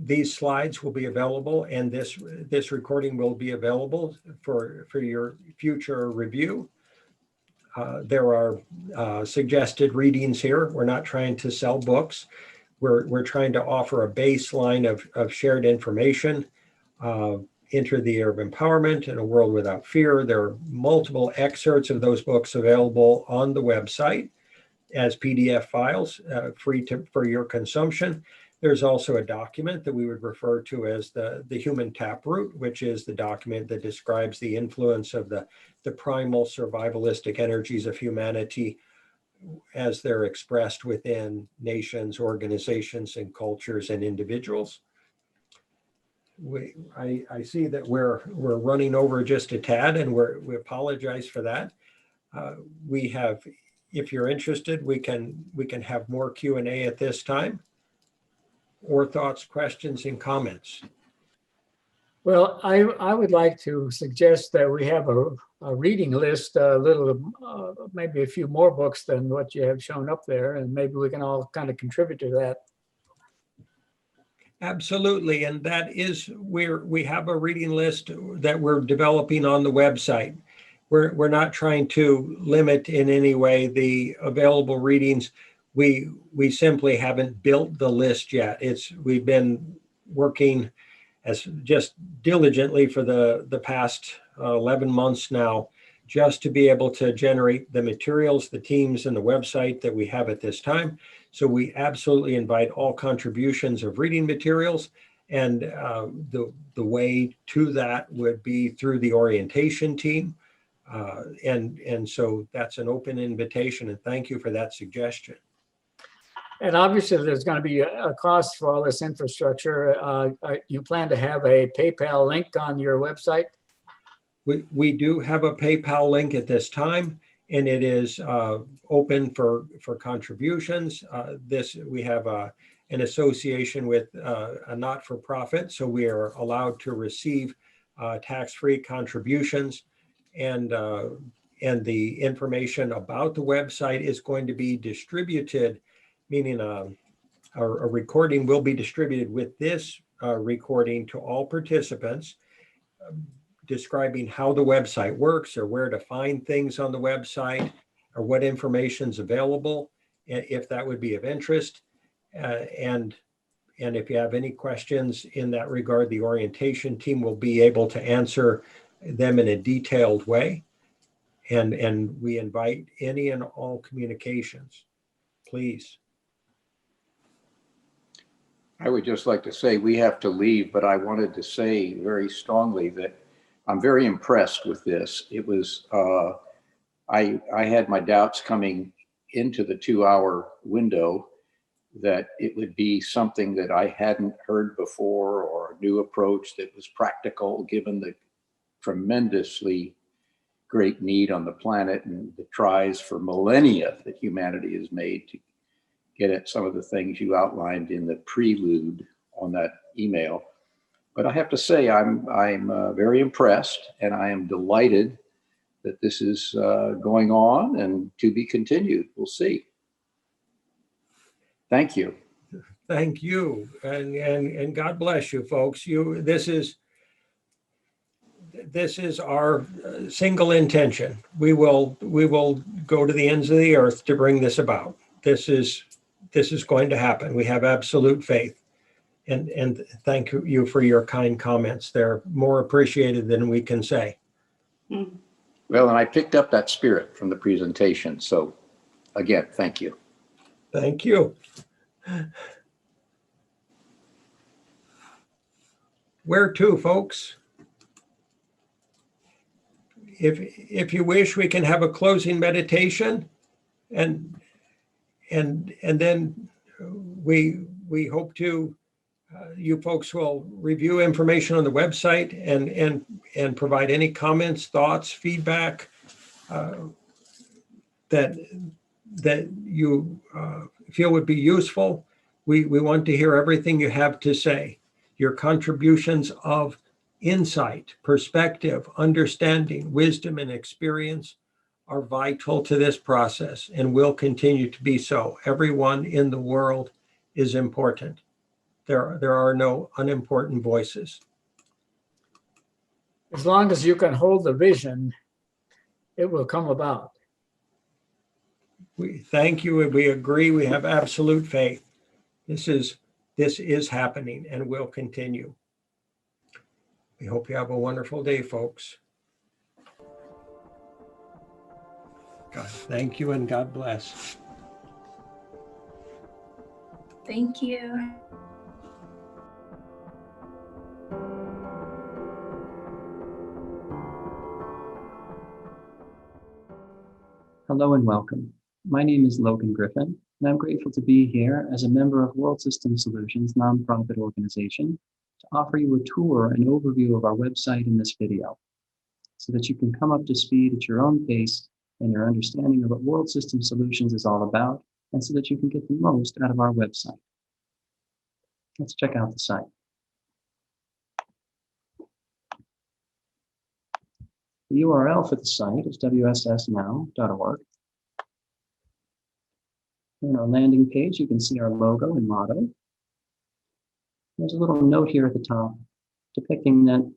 These slides will be available, and this recording will be available for your future review. There are suggested readings here. We're not trying to sell books. We're trying to offer a baseline of shared information. Enter the Year of Empowerment and A World Without Fear. There are multiple excerpts of those books available on the website as PDF files, free for your consumption. There's also a document that we would refer to as the Human Taproot, which is the document that describes the influence of the primal survivalistic energies of humanity as they're expressed within nations, organizations, and cultures and individuals. I see that we're running over just a tad, and we apologize for that. We have, if you're interested, we can have more Q&A at this time, or thoughts, questions, and comments. Well, I would like to suggest that we have a reading list, maybe a few more books than what you have shown up there, and maybe we can all kind of contribute to that. Absolutely, and that is where we have a reading list that we're developing on the website. We're not trying to limit in any way the available readings. We simply haven't built the list yet. We've been working as just diligently for the past 11 months now, just to be able to generate the materials, the teams, and the website that we have at this time. So we absolutely invite all contributions of reading materials, and the way to that would be through the orientation team. And so that's an open invitation, and thank you for that suggestion. And obviously there's going to be a cost for all this infrastructure. You plan to have a PayPal link on your website? We do have a PayPal link at this time, and it is open for contributions. We have an association with a not-for-profit, so we are allowed to receive tax-free contributions, and the information about the website is going to be distributed, meaning a recording will be distributed with this recording to all participants, describing how the website works, or where to find things on the website, or what information is available, if that would be of interest. And if you have any questions in that regard, the orientation team will be able to answer them in a detailed way. And we invite any and all communications, please. I would just like to say we have to leave, but I wanted to say very strongly that I'm very impressed with this. It was, I had my doubts coming into the 2-hour window that it would be something that I hadn't heard before, or a new approach that was practical given the tremendously great need on the planet and the tries for millennia that humanity has made to get at some of the things you outlined in the prelude on that email. But I have to say, I'm very impressed, and I am delighted that this is going on and to be continued. We'll see. Thank you. Thank you, and God bless you, folks. This is our single intention. We will go to the ends of the earth to bring this about. This is going to happen. We have absolute faith. And thank you for your kind comments. They're more appreciated than we can say. Well, and I picked up that spirit from the presentation. So again, thank you. Thank you. Where to, folks? If you wish, we can have a closing meditation, and then we hope to you folks will review information on the website and provide any comments, thoughts, feedback that you feel would be useful. We want to hear everything you have to say. Your contributions of Insight, perspective, understanding, wisdom, and experience are vital to this process and will continue to be so. Everyone in the world is important. There are no unimportant voices. As long as you can hold the vision, it will come about. We thank you and we agree. We have absolute faith. This is happening and will continue. We hope you have a wonderful day, folks. God, thank you and God bless. Thank you. Hello and welcome. My name is Logan Griffin, and I'm grateful to be here as a member of World System Solutions nonprofit organization to offer you a tour and overview of our website in this video so that you can come up to speed at your own pace and your understanding of what World System Solutions is all about, and so that you can get the most out of our website. Let's check out the site. The URL for the site is wssnow.org. On our landing page, you can see our logo and motto. There's a little note here at the top depicting that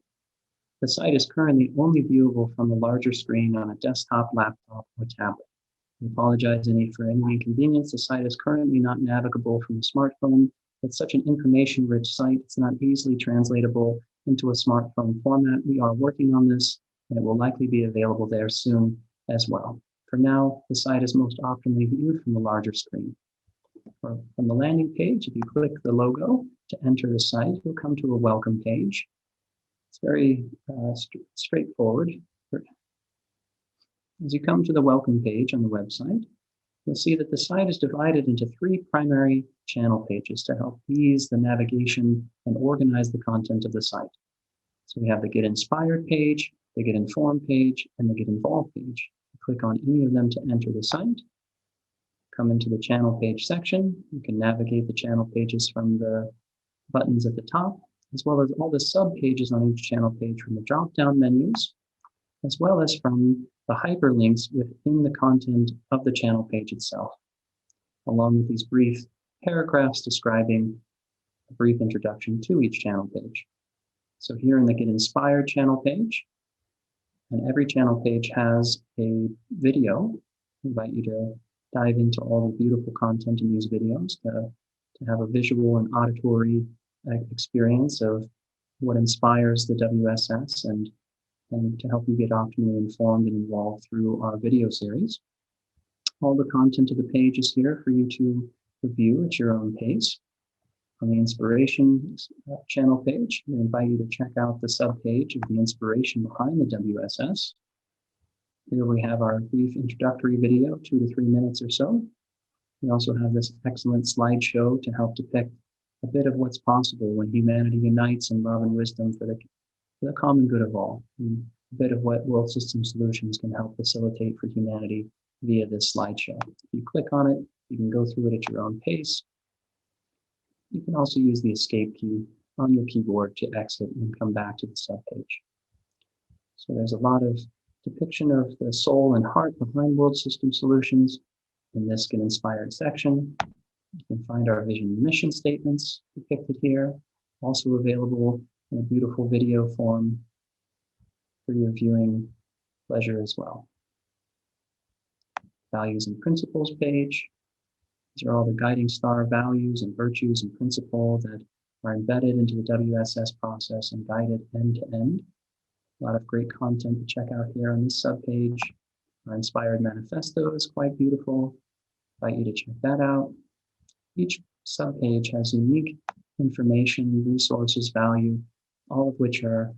the site is currently only viewable from the larger screen on a desktop, laptop, or tablet. We apologize for any inconvenience. The site is currently not navigable from a smartphone. It's such an information-rich site, it's not easily translatable into a smartphone format. We are working on this, and it will likely be available there soon as well. For now, the site is most optimally viewed from the larger screen. From the landing page, if you click the logo to enter the site, you'll come to a welcome page. It's very straightforward. As you come to the welcome page on the website, you'll see that the site is divided into 3 primary channel pages to help ease the navigation and organize the content of the site. So we have the Get Inspired page, the Get Informed page, and the Get Involved page. Click on any of them to enter the site. Come into the channel page section. You can navigate the channel pages from the buttons at the top, as well as all the sub pages on each channel page from the drop-down menus, as well as from the hyperlinks within the content of the channel page itself, along with these brief paragraphs describing a brief introduction to each channel page. So here in the Get Inspired channel page, and every channel page has a video. I invite you to dive into all the beautiful content in these videos to have a visual and auditory experience of what inspires the WSS and to help you get optimally informed and involved through our video series. All the content of the page is here for you to review at your own pace. On the inspiration channel page, we invite you to check out the subpage of the inspiration behind the WSS. Here we have our brief introductory video, 2 to 3 minutes or so. We also have this excellent slideshow to help depict a bit of what's possible when humanity unites in love and wisdom for the common good of all. And a bit of what World System Solutions can help facilitate for humanity via this slideshow. If you click on it, you can go through it at your own pace. You can also use the escape key on your keyboard to exit and come back to the subpage. So there's a lot of depiction of the soul and heart behind World System Solutions in this Get Inspired section. You can find our vision and mission statements depicted here, also available in a beautiful video form for your viewing pleasure as well. Values and principles page. These are all the guiding star values and virtues and principles that are embedded into the WSS process and guided end to end. A lot of great content to check out here on this subpage. Our Inspired Manifesto is quite beautiful. I invite you to check that out. Each subpage has unique information, resources, value, all of which are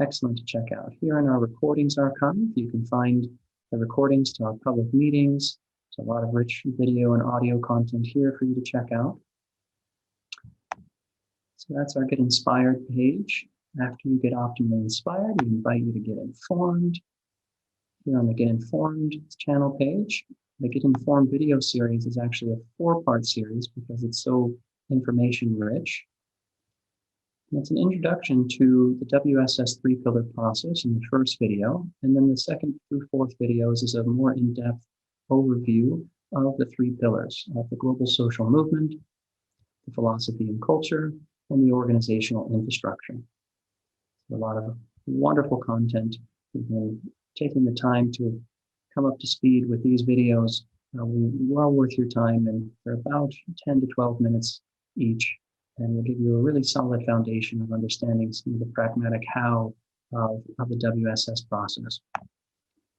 excellent to check out. Here in our recordings archive, you can find the recordings to our public meetings. A lot of rich video and audio content here for you to check out. So that's our Get Inspired page. After you get optimally inspired, we invite you to get informed. Here on the Get Informed channel page, the Get Informed video series is actually a 4-part series because it's so information rich. And it's an introduction to the WSS 3-pillar process in the first video. And then the second through fourth videos is a more in-depth overview of the 3 pillars of the global social movement, the philosophy and culture, and the organizational infrastructure. A lot of wonderful content. We've been taking the time to come up to speed with these videos. Well worth your time, and they're about 10 to 12 minutes each, and will give you a really solid foundation of understanding some of the pragmatic how of the WSS process.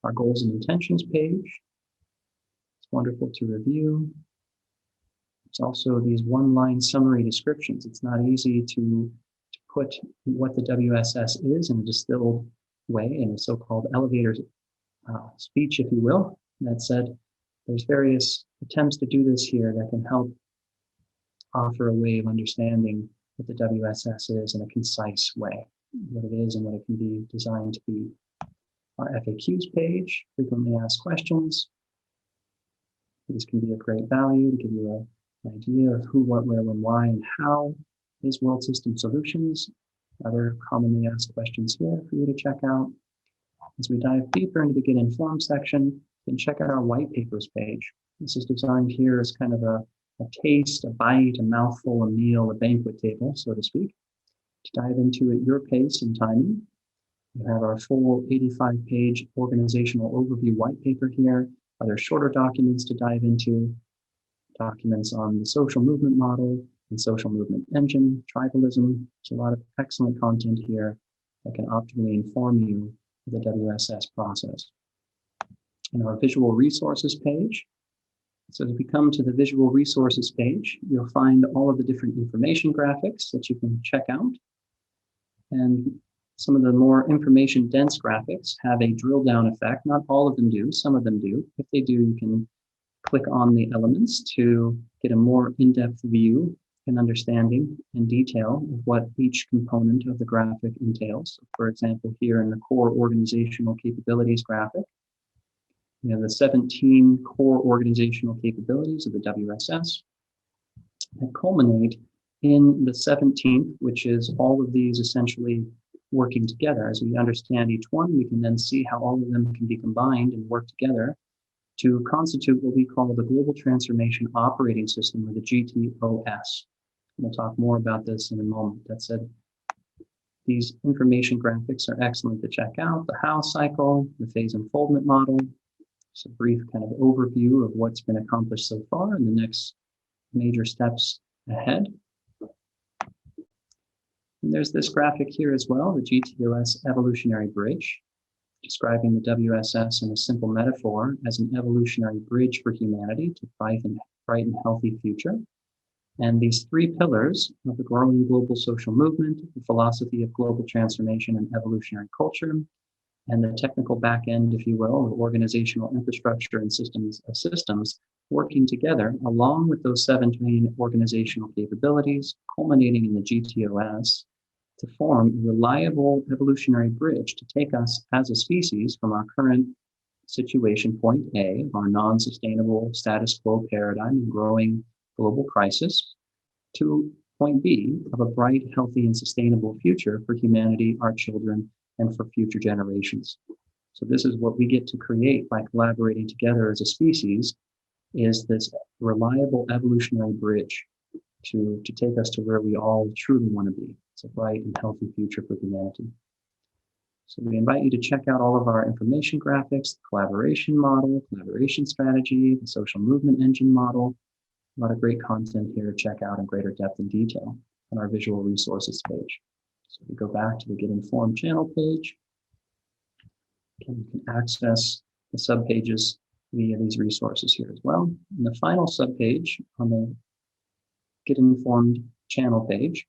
Our goals and intentions page. It's wonderful to review. It's also these one-line summary descriptions. It's not easy to put what the WSS is in a distilled way, in a so-called elevator speech, if you will. That said, there's various attempts to do this here that can help offer a way of understanding what the WSS is in a concise way, what it is and what it can be designed to be. Our FAQs page, frequently asked questions. These can be of great value to give you an idea of who, what, where, when, why, and how is World System Solutions. Other commonly asked questions here for you to check out. As we dive deeper into the Get Informed section, you can check out our white papers page. This is designed here as kind of a taste, a bite, a mouthful, a meal, a banquet table, so to speak, to dive into at your pace and timing. We have our full 85-page organizational overview white paper here, other shorter documents to dive into, documents on the social movement model and social movement engine, tribalism. There's a lot of excellent content here that can optimally inform you of the WSS process. And our visual resources page. So as we come to the visual resources page, you'll find all of the different information graphics that you can check out. And some of the more information dense graphics have a drill down effect. Not all of them do, some of them do. If they do, you can click on the elements to get a more in-depth view and understanding and detail of what each component of the graphic entails. So for example, here in the core organizational capabilities graphic, we have the 17 core organizational capabilities of the WSS that culminate in the 17th, which is all of these essentially working together. As we understand each one, we can then see how all of them can be combined and work together to constitute what we call the Global Transformation Operating System, or the GTOS. We'll talk more about this in a moment. That said, these information graphics are excellent to check out. The how cycle, the phase unfoldment model, just a brief kind of overview of what's been accomplished so far and the next major steps ahead. And there's this graphic here as well, the GTOS evolutionary bridge, describing the WSS in a simple metaphor as an evolutionary bridge for humanity to bright and healthy future. And these 3 pillars of the growing global social movement, the philosophy of global transformation and evolutionary culture, and the technical back end, if you will, the organizational infrastructure and systems of systems working together along with those 7 main organizational capabilities, culminating in the GTOS, to form a reliable evolutionary bridge to take us as a species from our current situation, point A, our non-sustainable status quo paradigm and growing global crisis, to point B of a bright, healthy, and sustainable future for humanity, our children, and for future generations. So this is what we get to create by collaborating together as a species, is this reliable evolutionary bridge to take us to where we all truly want to be. It's a bright and healthy future for humanity. So we invite you to check out all of our information graphics, the collaboration model, collaboration strategy, the social movement engine model. A lot of great content here to check out in greater depth and detail on our visual resources page. So we go back to the Get Informed channel page. Again, you can access the subpages via these resources here as well. And the final subpage on the Get Informed channel page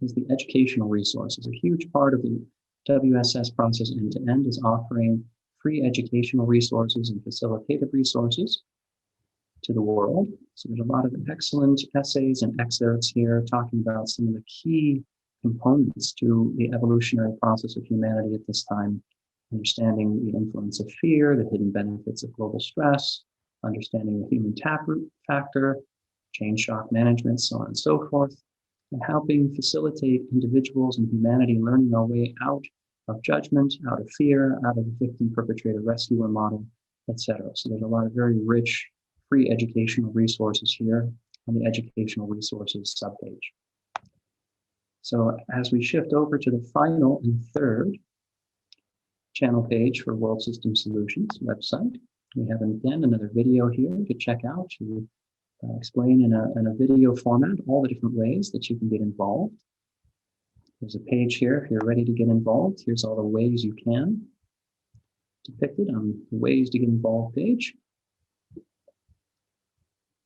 is the educational resources. A huge part of the WSS process end-to-end is offering free educational resources and facilitative resources to the world. So there's a lot of excellent essays and excerpts here talking about some of the key components to the evolutionary process of humanity at this time, understanding the influence of fear, the hidden benefits of global stress, understanding the human taproot factor, change shock management, so on and so forth. and helping facilitate individuals and humanity learning our way out of judgment, out of fear, out of the victim perpetrator rescuer model, etc. So there's a lot of very rich free educational resources here on the educational resources subpage. So as we shift over to the final and third channel page for World System Solutions website, we have again another video here to check out to explain in a video format all the different ways that you can get involved. There's a page here if you're ready to get involved. Here's all the ways you can, depicted on the ways to get involved page.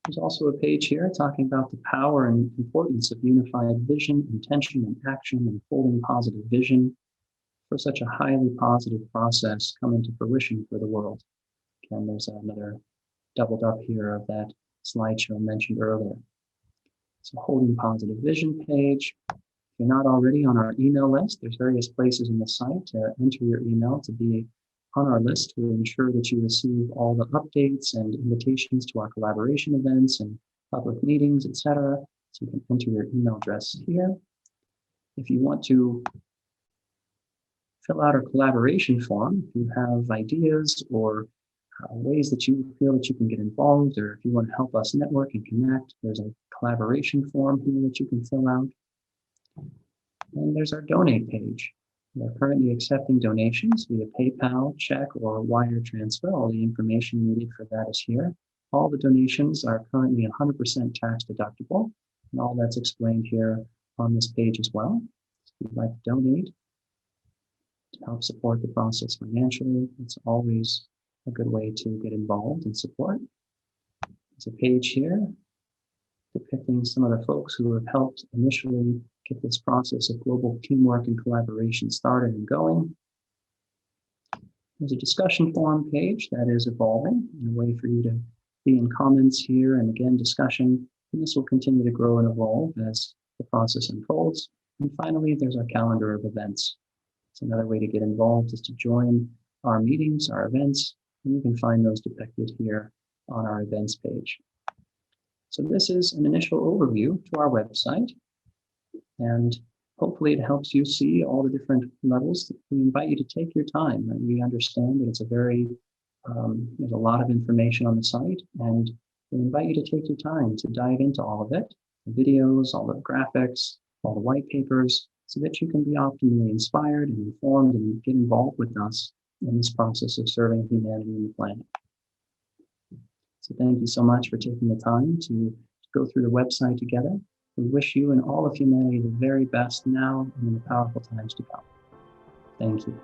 There's also a page here talking about the power and importance of unified vision, intention, and action, and holding positive vision for such a highly positive process coming to fruition for the world. Again, there's another doubled up here of that slideshow mentioned earlier. So holding positive vision page. If you're not already on our email list, there's various places in the site to enter your email to be on our list to ensure that you receive all the updates and invitations to our collaboration events and public meetings, etc. So you can enter your email address here. If you want to fill out our collaboration form, if you have ideas or ways that you feel that you can get involved, or if you want to help us network and connect, there's a collaboration form here that you can fill out. And there's our donate page. We're currently accepting donations via PayPal, check, or wire transfer. All the information needed for that is here. All the donations are currently 100% tax deductible, and all that's explained here on this page as well. So if you'd like to donate to help support the process financially, it's always a good way to get involved and support. There's a page here depicting some of the folks who have helped initially get this process of global teamwork and collaboration started and going. There's a discussion forum page that is evolving in a way for you to be in comments here and again discussion, and this will continue to grow and evolve as the process unfolds. And finally, there's our calendar of events. It's another way to get involved is to join our meetings, our events, and you can find those depicted here on our events page. So this is an initial overview to our website, and hopefully it helps you see all the different levels. We invite you to take your time, and we understand that it's a very, there's a lot of information on the site, and we invite you to take your time to dive into all of it, the videos, all the graphics, all the white papers, so that you can be optimally inspired and informed and get involved with us in this process of serving humanity and the planet. So thank you so much for taking the time to go through the website together. We wish you and all of humanity the very best now and in the powerful times to come. Thank you.